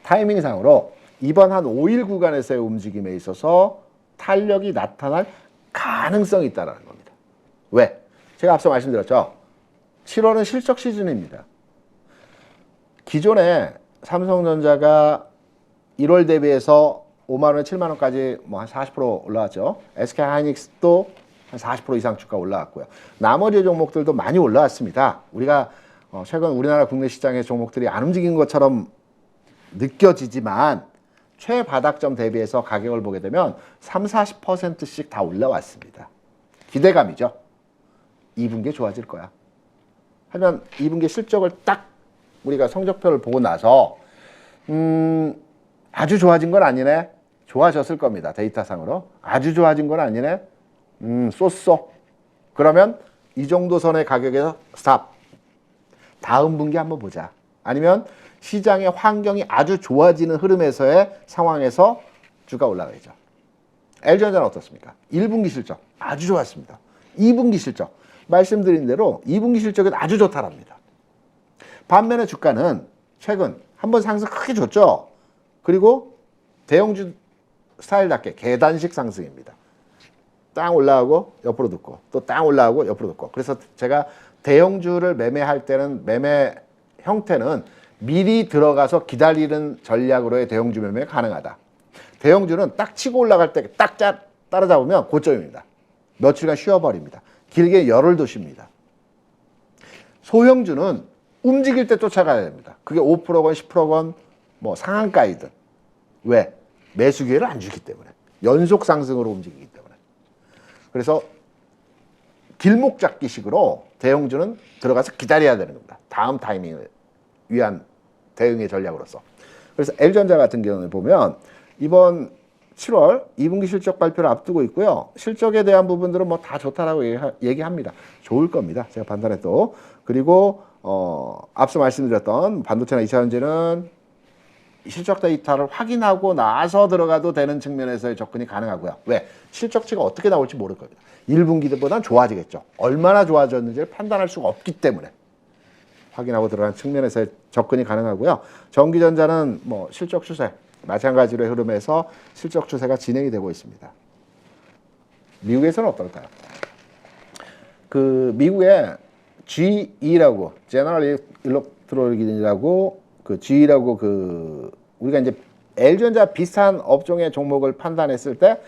타이밍상으로 이번 한 5일 구간에서의 움직임에 있어서 탄력이 나타날 가능성이 있다는 겁니다. 왜? 제가 앞서 말씀드렸죠. 7월은 실적 시즌입니다. 기존에 삼성전자가 1월 대비해서 5만 원, 7만 원까지 뭐 한 40% 올라왔죠. SK하이닉스도 한 40% 이상 주가 올라왔고요. 나머지 종목들도 많이 올라왔습니다. 우리가 최근 우리나라 국내 시장의 종목들이 안 움직인 것처럼 느껴지지만 최바닥점 대비해서 가격을 보게 되면 3, 40%씩 다 올라왔습니다. 기대감이죠. 2분기에 좋아질 거야. 하지만 2분기 실적을 딱 우리가 성적표를 보고 나서 아주 좋아진 건 아니네. 좋아졌을 겁니다. 데이터상으로. 아주 좋아진 건 아니네. 쏘쏘. 그러면 이 정도 선의 가격에서 스탑. 다음 분기 한번 보자. 아니면 시장의 환경이 아주 좋아지는 흐름에서의 상황에서 주가 올라가야죠. LG전자는 어떻습니까? 1분기 실적 아주 좋았습니다. 2분기 실적 말씀드린 대로 2분기 실적은 아주 좋다랍니다. 반면에 주가는 최근 한번 상승 크게 줬죠. 그리고 대형주 스타일답게 계단식 상승입니다. 땅 올라가고 옆으로 듣고 또 땅 올라가고 옆으로 듣고. 그래서 제가 대형주를 매매할 때는 매매 형태는 미리 들어가서 기다리는 전략으로의 대형주 매매가 가능하다. 대형주는 딱 치고 올라갈 때 딱 따라잡으면 고점입니다. 며칠간 쉬어버립니다. 길게 열흘도 쉽니다. 소형주는 움직일 때 쫓아가야 됩니다. 그게 5%건 10%건 뭐 상한가이든. 왜? 매수 기회를 안 주기 때문에. 연속 상승으로 움직이기 때문에. 그래서 길목 잡기식으로 대형주는 들어가서 기다려야 되는 겁니다. 다음 타이밍을 위한 대응의 전략으로서. 그래서 L전자 같은 경우는 보면 이번 7월 2분기 실적 발표를 앞두고 있고요. 실적에 대한 부분들은 뭐 다 좋다라고 얘기합니다. 좋을 겁니다. 제가 판단해도. 그리고 앞서 말씀드렸던 반도체나 2차전지는 실적 데이터를 확인하고 나서 들어가도 되는 측면에서의 접근이 가능하고요. 왜? 실적치가 어떻게 나올지 모를 겁니다. 1분기보다는 좋아지겠죠. 얼마나 좋아졌는지를 판단할 수가 없기 때문에 확인하고 들어가는 측면에서의 접근이 가능하고요. 전기전자는 뭐 실적 추세 마찬가지로 흐름에서 실적 추세가 진행이 되고 있습니다. 미국에서는 어떨까요? 그 미국의 GE라고 General Electric이라고 그 GE라고 그 우리가 이제 L전자 비슷한 업종의 종목을 판단했을 때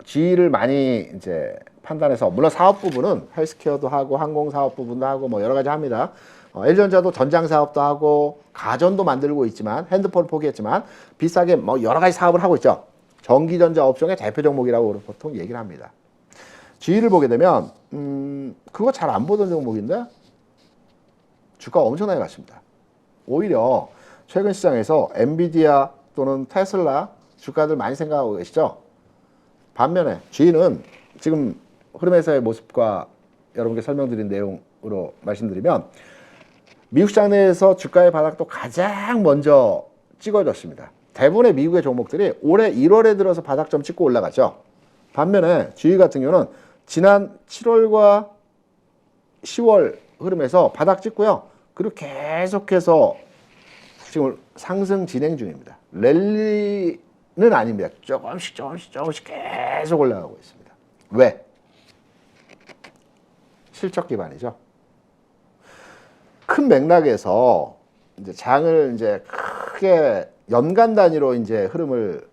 GE를 많이 이제 판단해서 물론 사업 부분은 헬스케어도 하고 항공 사업 부분도 하고 뭐 여러 가지 합니다. L전자도 전장 사업도 하고 가전도 만들고 있지만 핸드폰을 포기했지만 비싸게 뭐 여러 가지 사업을 하고 있죠. 전기전자 업종의 대표 종목이라고 보통 얘기를 합니다. GE를 보게 되면 그거 잘 안 보던 종목인데 주가가 엄청나게 갔습니다. 오히려 최근 시장에서 엔비디아 또는 테슬라 주가들 많이 생각하고 계시죠? 반면에 GE는 지금 흐름에서의 모습과 여러분께 설명드린 내용으로 말씀드리면 미국 시장 내에서 주가의 바닥도 가장 먼저 찍어졌습니다. 대부분의 미국의 종목들이 올해 1월에 들어서 바닥점 찍고 올라갔죠. 반면에 GE 같은 경우는 지난 7월과 10월 흐름에서 바닥 찍고요. 그리고 계속해서 지금 상승 진행 중입니다. 랠리는 아닙니다. 조금씩 계속 올라가고 있습니다. 왜? 실적 기반이죠. 큰 맥락에서 이제 장을 이제 크게 연간 단위로 이제 흐름을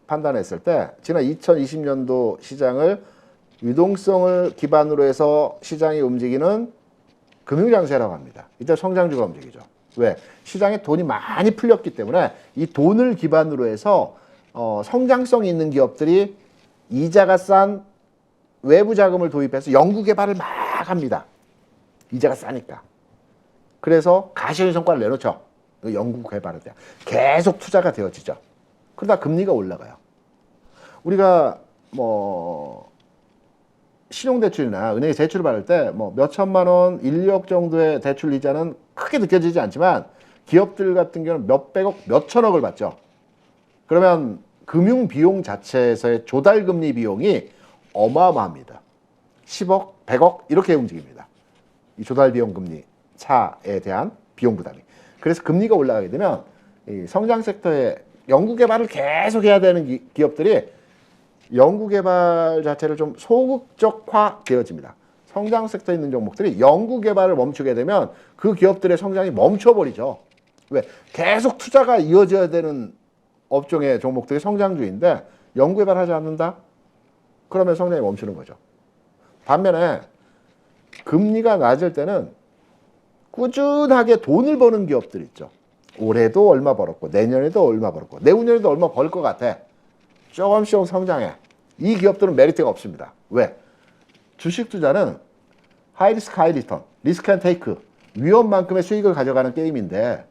판단했을 때 지난 2020년도 시장을 유동성을 기반으로 해서 시장이 움직이는 금융장세라고 합니다. 이때 성장주가 움직이죠. 왜? 시장에 돈이 많이 풀렸기 때문에 이 돈을 기반으로 해서 성장성 있는 기업들이 이자가 싼 외부 자금을 도입해서 연구 개발을 막 합니다. 이자가 싸니까. 그래서 가시적인 성과를 내놓죠. 연구 개발에 대한. 계속 투자가 되어지죠. 그러다 금리가 올라가요. 우리가 뭐 신용대출이나 은행에 대출을 받을 때 뭐 몇 천만 원, 1, 2억 정도의 대출 이자는 크게 느껴지지 않지만 기업들 같은 경우는 몇백억, 몇천억을 받죠. 그러면 금융 비용 자체에서의 조달 금리 비용이 어마어마합니다. 10억, 100억 이렇게 움직입니다. 이 조달 비용 금리 차에 대한 비용 부담이. 그래서 금리가 올라가게 되면 이 성장 섹터에 연구 개발을 계속 해야 되는 기업들이 연구 개발 자체를 좀 소극적화 되어집니다. 성장 섹터에 있는 종목들이 연구 개발을 멈추게 되면 그 기업들의 성장이 멈춰버리죠. 왜? 계속 투자가 이어져야 되는 업종의 종목들이 성장주인데 연구 개발하지 않는다? 그러면 성장이 멈추는 거죠. 반면에 금리가 낮을 때는 꾸준하게 돈을 버는 기업들 있죠. 올해도 얼마 벌었고 내년에도 얼마 벌었고 내후년에도 얼마 벌 것 같아. 조금씩 성장해. 이 기업들은 메리트가 없습니다. 왜? 주식 투자는 하이 리스크 하이 리턴, 리스크 앤 테이크, 위험만큼의 수익을 가져가는 게임인데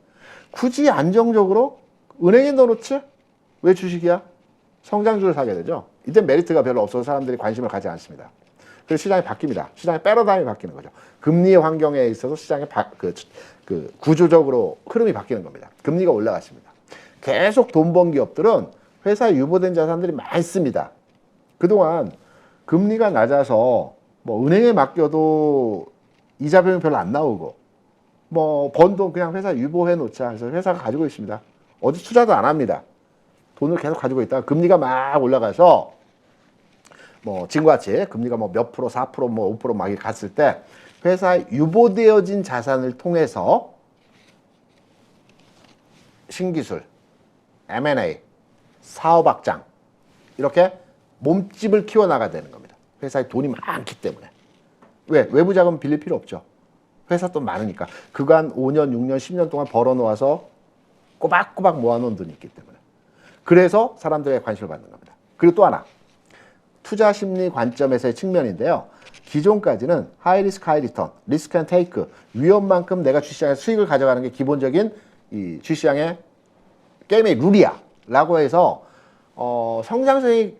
굳이 안정적으로 은행에 넣어놓지? 왜 주식이야? 성장주를 사게 되죠. 이때 메리트가 별로 없어서 사람들이 관심을 가지 않습니다. 그래서 시장이 바뀝니다. 시장의 패러다임이 바뀌는 거죠. 금리의 환경에 있어서 시장의 구조적으로 흐름이 바뀌는 겁니다. 금리가 올라갔습니다. 계속 돈 번 기업들은 회사에 유보된 자산들이 많습니다. 그동안 금리가 낮아서 뭐 은행에 맡겨도 이자 비용이 별로 안 나오고 뭐 번 돈 그냥 회사에 유보해 놓자 해서 회사가 가지고 있습니다. 어디 투자도 안 합니다. 돈을 계속 가지고 있다가 금리가 막 올라가서 뭐 지금과 같이 금리가 뭐 몇 프로, 4%, 뭐 5% 막 갔을 때 회사에 유보되어진 자산을 통해서 신기술, M&A, 사업 확장 이렇게 몸집을 키워나가야 되는 겁니다. 회사에 돈이 많기 때문에. 왜? 외부 자금 빌릴 필요 없죠. 회사 돈 많으니까. 그간 5년, 6년, 10년 동안 벌어놓아서 꼬박꼬박 모아놓은 돈이 있기 때문에. 그래서 사람들의 관심을 받는 겁니다. 그리고 또 하나. 투자 심리 관점에서의 측면인데요. 기존까지는 하이 리스크 하이 리턴, 리스크 앤 테이크, 위험만큼 내가 주식시장에서 수익을 가져가는 게 기본적인 이 주식시장의 게임의 룰이야 라고 해서 성장성이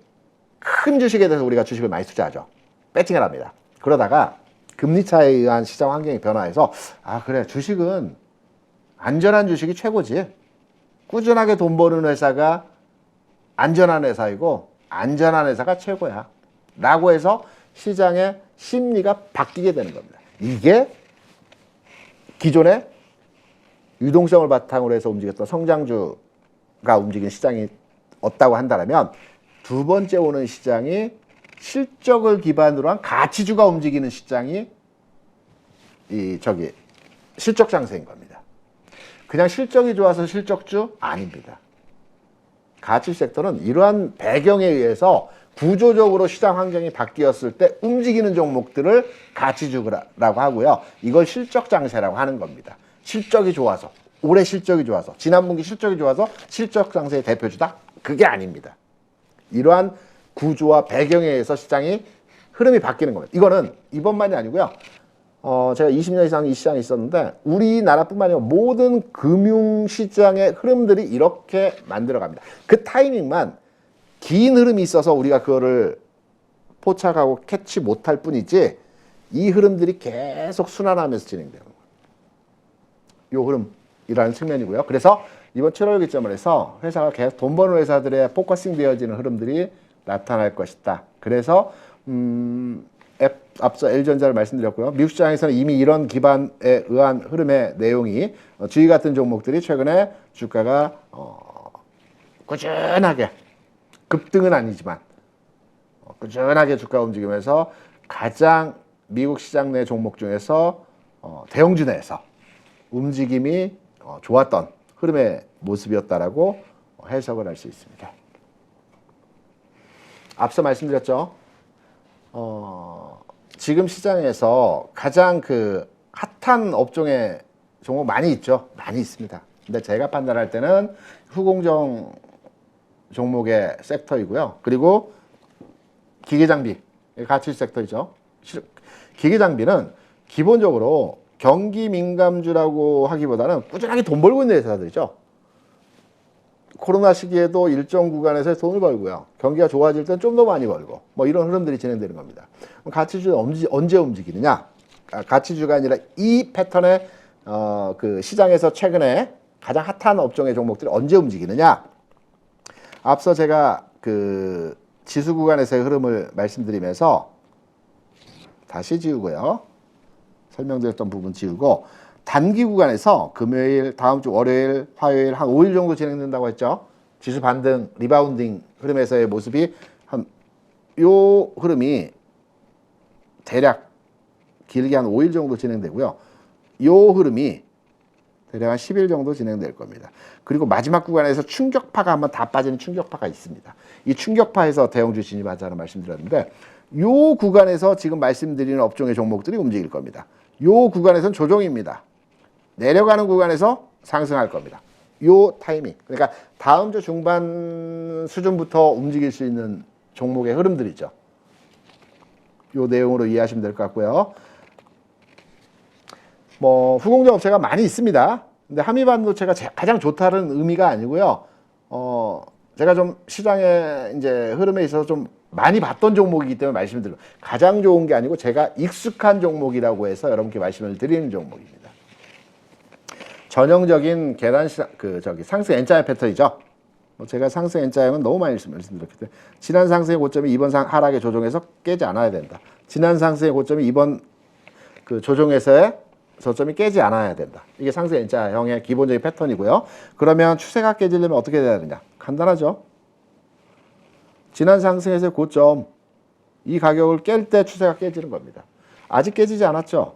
큰 주식에 대해서 우리가 주식을 많이 투자하죠. 배팅을 합니다. 그러다가 금리 차에 의한 시장 환경이 변화해서 아 그래 주식은 안전한 주식이 최고지. 꾸준하게 돈 버는 회사가 안전한 회사이고 안전한 회사가 최고야. 라고 해서 시장의 심리가 바뀌게 되는 겁니다. 이게 기존의 유동성을 바탕으로 해서 움직였던 성장주가 움직이는 시장이 없다고 한다면 두 번째 오는 시장이 실적을 기반으로 한 가치주가 움직이는 시장이 실적 장세인 겁니다. 그냥 실적이 좋아서 실적주 아닙니다. 가치 섹터는 이러한 배경에 의해서 구조적으로 시장 환경이 바뀌었을 때 움직이는 종목들을 가치주라고 하고요. 이걸 실적 장세라고 하는 겁니다. 실적이 좋아서, 올해 실적이 좋아서, 지난 분기 실적이 좋아서 실적 장세의 대표주다? 그게 아닙니다. 이러한 구조와 배경에 의해서 시장이 흐름이 바뀌는 겁니다. 이거는 이번만이 아니고요. 제가 20년 이상 이 시장에 있었는데 우리나라뿐만 아니라 모든 금융시장의 흐름들이 이렇게 만들어갑니다. 그 타이밍만 긴 흐름이 있어서 우리가 그거를 포착하고 캐치 못할 뿐이지 이 흐름들이 계속 순환하면서 진행되는 거예요. 이 흐름이라는 측면이고요. 그래서 이번 7월 기점을 해서 회사가 계속 돈 버는 회사들의 포커싱 되어지는 흐름들이 나타날 것이다. 그래서 앞서 L전자를 말씀드렸고요. 미국 시장에서는 이미 이런 기반에 의한 흐름의 내용이 주의 같은 종목들이 최근에 주가가 꾸준하게 급등은 아니지만 꾸준하게 주가 움직이면서 가장 미국 시장 내 종목 중에서 대형주 내에서 움직임이 좋았던 흐름의 모습이었다라고 해석을 할 수 있습니다. 앞서 말씀드렸죠. 지금 시장에서 가장 핫한 업종의 종목 많이 있죠. 많이 있습니다. 근데 제가 판단할 때는 후공정 종목의 섹터이고요. 그리고 기계장비, 가치 섹터이죠. 기계장비는 기본적으로 경기 민감주라고 하기보다는 꾸준하게 돈 벌고 있는 회사들이죠. 코로나 시기에도 일정 구간에서 돈을 벌고요. 경기가 좋아질 땐 좀 더 많이 벌고 뭐 이런 흐름들이 진행되는 겁니다. 가치주는 언제 움직이느냐? 가치주가 아니라 이 패턴의 시장에서 최근에 가장 핫한 업종의 종목들이 언제 움직이느냐? 앞서 제가 지수 구간에서의 흐름을 말씀드리면서 다시 지우고요. 설명드렸던 부분 지우고 단기 구간에서 금요일, 다음 주 월요일, 화요일 한 5일 정도 진행된다고 했죠. 지수 반등, 리바운딩 흐름에서의 모습이 요 흐름이 대략 길게 한 5일 정도 진행되고요. 요 흐름이 대략 한 10일 정도 진행될 겁니다. 그리고 마지막 구간에서 충격파가 한번 다 빠지는 충격파가 있습니다. 이 충격파에서 대형주 진입하자는 말씀드렸는데 요 구간에서 지금 말씀드리는 업종의 종목들이 움직일 겁니다. 요 구간에서는 조정입니다. 내려가는 구간에서 상승할 겁니다. 요 타이밍. 그러니까 다음 주 중반 수준부터 움직일 수 있는 종목의 흐름들이죠. 요 내용으로 이해하시면 될 것 같고요. 뭐 후공정 업체가 많이 있습니다. 근데 한미반도체가 가장 좋다는 의미가 아니고요. 제가 좀 시장의 이제 흐름에 있어서 좀 많이 봤던 종목이기 때문에 말씀을 드려요. 가장 좋은 게 아니고 제가 익숙한 종목이라고 해서 여러분께 말씀을 드리는 종목입니다. 전형적인 계단 시장, 상승 N자의 패턴이죠. 제가 상승 N자형은 너무 많이 말씀드렸기 때문에 지난 상승의 고점이 이번 하락에 조정해서 깨지 않아야 된다. 지난 상승의 고점이 이번 조정에서의 저점이 깨지 않아야 된다. 이게 상승 N자형의 기본적인 패턴이고요. 그러면 추세가 깨지려면 어떻게 돼야 되냐? 간단하죠. 지난 상승에서의 고점, 이 가격을 깰 때 추세가 깨지는 겁니다. 아직 깨지지 않았죠.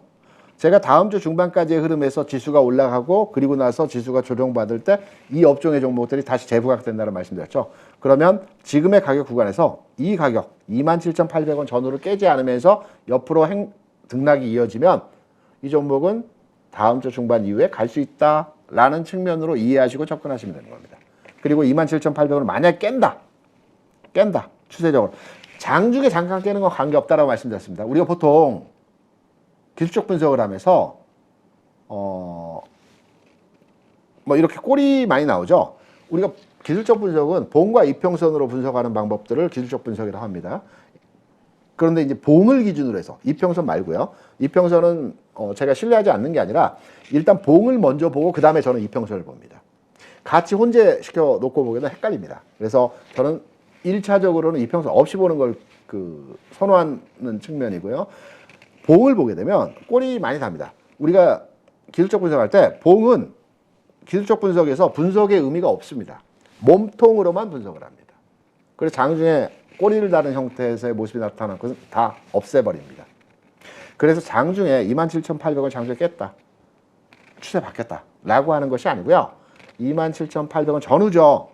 제가 다음 주 중반까지의 흐름에서 지수가 올라가고 그리고 나서 지수가 조정받을 때 이 업종의 종목들이 다시 재부각된다는 말씀드렸죠. 그러면 지금의 가격 구간에서 이 가격 27,800원 전후를 깨지 않으면서 옆으로 등락이 이어지면 이 종목은 다음 주 중반 이후에 갈 수 있다라는 측면으로 이해하시고 접근하시면 되는 겁니다. 그리고 27,800원을 만약 깬다. 추세적으로. 장중에 잠깐 깨는 건 관계없다라고 말씀드렸습니다. 우리가 보통 기술적 분석을 하면서 뭐 이렇게 꼴이 많이 나오죠. 우리가 기술적 분석은 봉과 이평선으로 분석하는 방법들을 기술적 분석이라고 합니다. 그런데 이제 봉을 기준으로 해서 이평선 말고요. 이평선은 제가 신뢰하지 않는 게 아니라 일단 봉을 먼저 보고 그 다음에 저는 이평선을 봅니다. 같이 혼재시켜 놓고 보기는 헷갈립니다. 그래서 저는 1차적으로는 이평선 없이 보는 걸 선호하는 측면이고요. 봉을 보게 되면 꼴이 많이 납니다. 우리가 기술적 분석할 때 봉은 기술적 분석에서 분석의 의미가 없습니다. 몸통으로만 분석을 합니다. 그래서 장중에 꼬리를 다는 형태에서의 모습이 나타난 것은 다 없애버립니다. 그래서 장중에 27,800원 장중에 깼다. 추세 바뀌었다. 라고 하는 것이 아니고요. 27,800원 전후죠.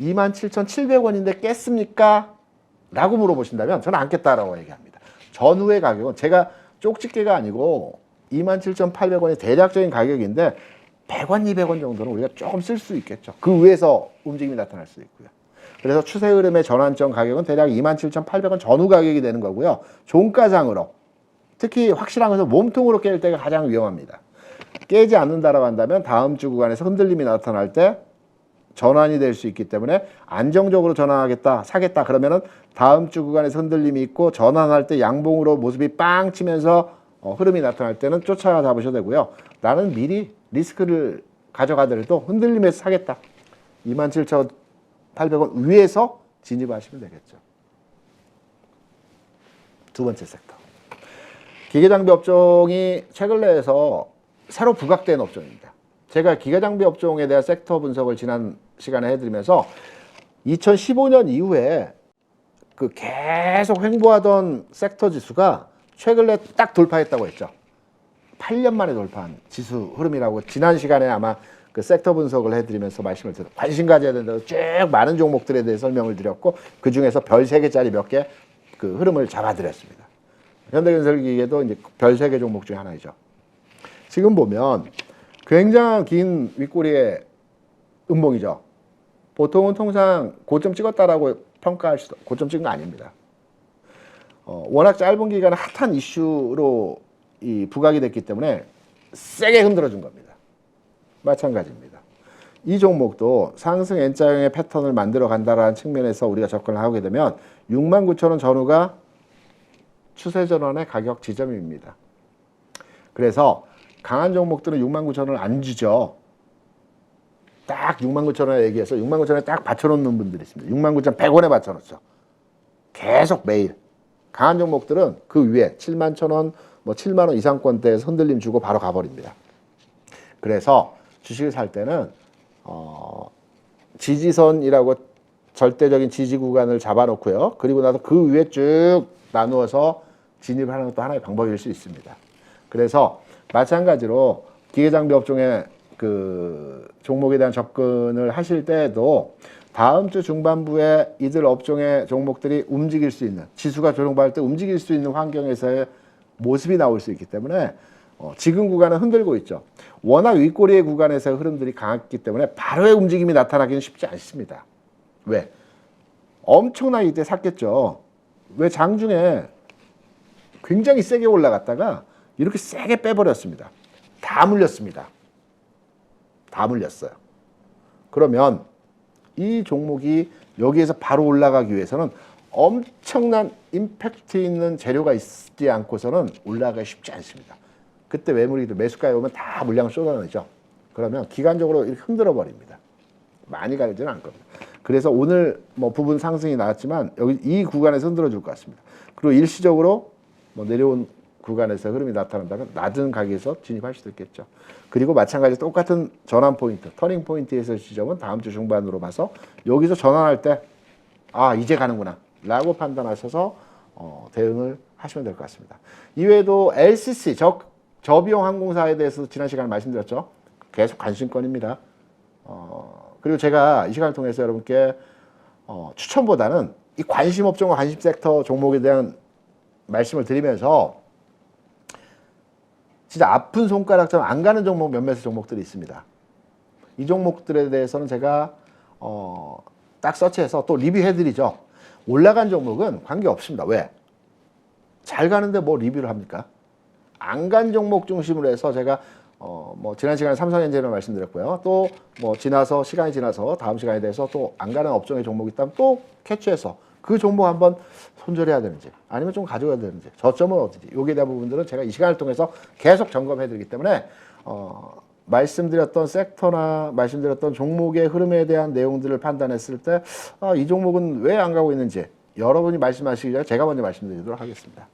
27,700원인데 깼습니까? 라고 물어보신다면 저는 안 깼다라고 얘기합니다. 전후의 가격은 제가 쪽집게가 아니고 27,800원이 대략적인 가격인데 100원, 200원 정도는 우리가 조금 쓸 수 있겠죠. 그 위에서 움직임이 나타날 수 있고요. 그래서 추세 흐름의 전환점 가격은 대략 27,800원 전후 가격이 되는 거고요. 종가장으로 특히 확실한 것은 몸통으로 깰 때가 가장 위험합니다. 깨지 않는다라고 한다면 다음 주 구간에서 흔들림이 나타날 때 전환이 될 수 있기 때문에 안정적으로 전환하겠다, 사겠다 그러면은 다음 주 구간에서 흔들림이 있고 전환할 때 양봉으로 모습이 빵 치면서 흐름이 나타날 때는 쫓아잡으셔도 되고요. 나는 미리 리스크를 가져가더라도 흔들림에서 사겠다. 27,800원 위에서 진입하시면 되겠죠. 두 번째 섹터. 기계장비 업종이 최근 내에서 새로 부각된 업종입니다. 제가 기계장비 업종에 대한 섹터 분석을 지난 시간에 해드리면서 2015년 이후에 계속 횡보하던 섹터 지수가 최근에 딱 돌파했다고 했죠. 8년 만에 돌파한 지수 흐름이라고 지난 시간에 아마 그 섹터 분석을 해드리면서 말씀을 드렸고 관심 가져야 된다고 쭉 많은 종목들에 대해 설명을 드렸고 그 중에서 별 3개짜리 몇 개 그 흐름을 잡아드렸습니다. 현대건설기계도 이제 별 3개 종목 중에 하나이죠. 지금 보면 굉장히 긴 윗꼬리의 음봉이죠. 보통은 통상 고점 찍었다라고 평가할 수도 고점 찍은 거 아닙니다. 워낙 짧은 기간에 핫한 이슈로 부각이 됐기 때문에 세게 흔들어준 겁니다. 마찬가지입니다. 이 종목도 상승 N자형의 패턴을 만들어 간다라는 측면에서 우리가 접근을 하게 되면 69,000원 전후가 추세 전환의 가격 지점입니다. 그래서 강한 종목들은 69,000원을 안 주죠. 딱 69,000원에 얘기해서 69,000원에 딱 받쳐놓는 분들이 있습니다. 69,100원에 받쳐놓죠. 계속 매일. 강한 종목들은 그 위에 71,000원, 7만원 이상권대에서 흔들림 주고 바로 가버립니다. 그래서 주식을 살 때는 지지선이라고 절대적인 지지 구간을 잡아놓고요. 그리고 나서 그 위에 쭉 나누어서 진입하는 것도 하나의 방법일 수 있습니다. 그래서 마찬가지로 기계장비 업종의 종목에 대한 접근을 하실 때에도 다음 주 중반부에 이들 업종의 종목들이 움직일 수 있는 지수가 조정받을 때 움직일 수 있는 환경에서의 모습이 나올 수 있기 때문에 지금 구간은 흔들고 있죠. 워낙 윗꼬리의 구간에서의 흐름들이 강했기 때문에 바로의 움직임이 나타나기는 쉽지 않습니다. 왜? 엄청나게 이때 샀겠죠. 왜 장중에 굉장히 세게 올라갔다가 이렇게 세게 빼버렸습니다. 다 물렸습니다. 다 물렸어요. 그러면 이 종목이 여기에서 바로 올라가기 위해서는 엄청난 임팩트 있는 재료가 있지 않고서는 올라가기 쉽지 않습니다. 그때 매수가에 오면 다 물량을 쏟아내죠. 그러면 기간적으로 이렇게 흔들어 버립니다. 많이 가지는 않거든요. 그래서 오늘 부분 상승이 나왔지만 여기 이 구간에서 흔들어 줄 것 같습니다. 그리고 일시적으로 내려온 구간에서 흐름이 나타난다면 낮은 가격에서 진입할 수도 있겠죠. 그리고 마찬가지로 똑같은 전환 포인트, 터닝 포인트에서 지점은 다음 주 중반으로 봐서 여기서 전환할 때 이제 가는구나 라고 판단하셔서 대응을 하시면 될 것 같습니다. 이외에도 LCC, 저비용 항공사에 대해서 지난 시간에 말씀드렸죠. 계속 관심권입니다. 그리고 제가 이 시간을 통해서 여러분께 추천보다는 이 관심 업종과 관심 섹터 종목에 대한 말씀을 드리면서 진짜 아픈 손가락처럼 안 가는 종목 몇몇 종목들이 있습니다. 이 종목들에 대해서는 제가 딱 서치해서 또 리뷰해드리죠. 올라간 종목은 관계없습니다. 왜? 잘 가는데 뭐 리뷰를 합니까? 안 간 종목 중심으로 해서 제가 뭐 지난 시간에 삼성엔진을 말씀드렸고요. 또 뭐 시간이 지나서 다음 시간에 대해서 또 안 가는 업종의 종목이 있다면 또 캐치해서 그 종목 한번 손절해야 되는지 아니면 좀 가져가야 되는지 저점은 어디지 여기에 대한 부분들은 제가 이 시간을 통해서 계속 점검해 드리기 때문에 말씀드렸던 섹터나 말씀드렸던 종목의 흐름에 대한 내용들을 판단했을 때 이 종목은 왜 안 가고 있는지 여러분이 말씀하시기 전에 제가 먼저 말씀드리도록 하겠습니다.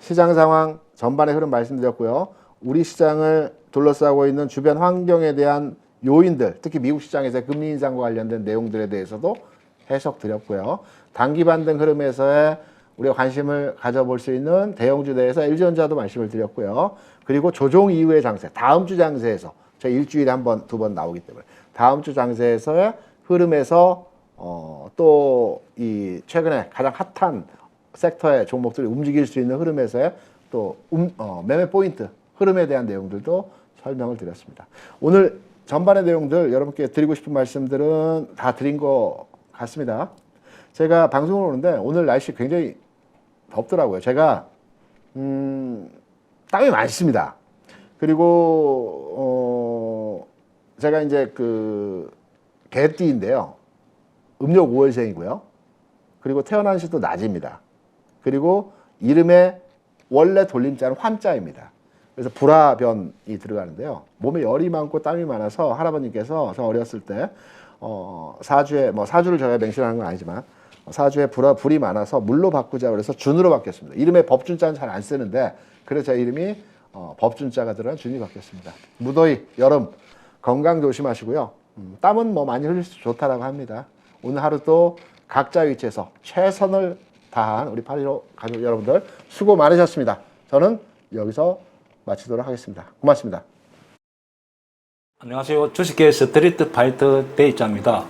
시장 상황 전반의 흐름 말씀드렸고요. 우리 시장을 둘러싸고 있는 주변 환경에 대한 요인들, 특히 미국 시장에서의 금리 인상과 관련된 내용들에 대해서도 해석 드렸고요. 단기 반등 흐름에서의 우리가 관심을 가져볼 수 있는 대형주 내에서 LG전자도 말씀을 드렸고요. 그리고 조정 이후의 장세, 다음 주 장세에서 저희 일주일에 한 번, 두 번 나오기 때문에 다음 주 장세에서의 흐름에서 또 이 최근에 가장 핫한 섹터의 종목들이 움직일 수 있는 흐름에서의 또 매매 포인트 흐름에 대한 내용들도 설명을 드렸습니다. 오늘 전반의 내용들 여러분께 드리고 싶은 말씀들은 다 드린 것 같습니다. 제가 방송을 오는데 오늘 날씨 굉장히 덥더라고요. 제가 땀이 많습니다. 그리고 제가 이제 그 개띠인데요. 음력 5월생이고요. 그리고 태어난 시도 낮입니다. 그리고 이름의 원래 돌림자는 환자입니다. 그래서 불화변이 들어가는데요. 몸에 열이 많고 땀이 많아서 할아버님께서 저 어렸을 때 사주에 뭐 사주를 저희가 맹신하는 건 아니지만 사주에 불이 많아서 물로 바꾸자 그래서 준으로 바뀌었습니다. 이름에 법준자는 잘 안 쓰는데 그래서 제 이름이 법준자가 들어간 준이 바뀌었습니다. 무더위, 여름 건강 조심하시고요. 땀은 뭐 많이 흘릴 수 좋다라고 합니다. 오늘 하루도 각자 위치에서 최선을 다한 우리 8.15 가족 여러분들 수고 많으셨습니다. 저는 여기서 마치도록 하겠습니다. 고맙습니다. 안녕하세요. 주식계 스트리트 파이터 대입장입니다.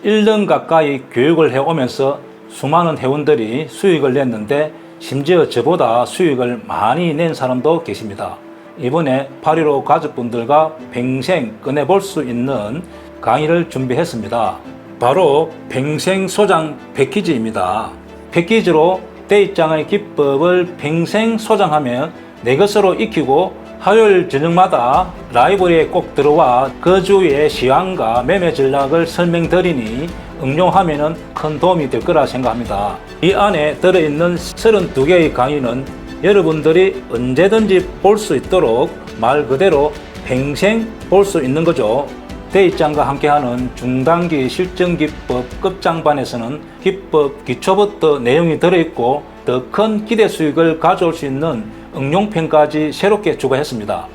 1년 가까이 교육을 해오면서 수많은 회원들이 수익을 냈는데 심지어 저보다 수익을 많이 낸 사람도 계십니다. 이번에 8.15 가족분들과 평생 꺼내볼 수 있는 강의를 준비했습니다. 바로 평생 소장 패키지입니다. 패키지로 대입장의 기법을 평생 소장하면 내 것으로 익히고 화요일 저녁마다 라이브러리에 꼭 들어와 그 주의 시황과 매매 전략을 설명드리니 응용하면 큰 도움이 될 거라 생각합니다. 이 안에 들어있는 32개의 강의는 여러분들이 언제든지 볼 수 있도록 말 그대로 평생 볼 수 있는 거죠. 대입장과 함께하는 중단기 실전기법 끝장반에서는 기법 기초부터 내용이 들어있고 더 큰 기대 수익을 가져올 수 있는 응용편까지 새롭게 추가했습니다.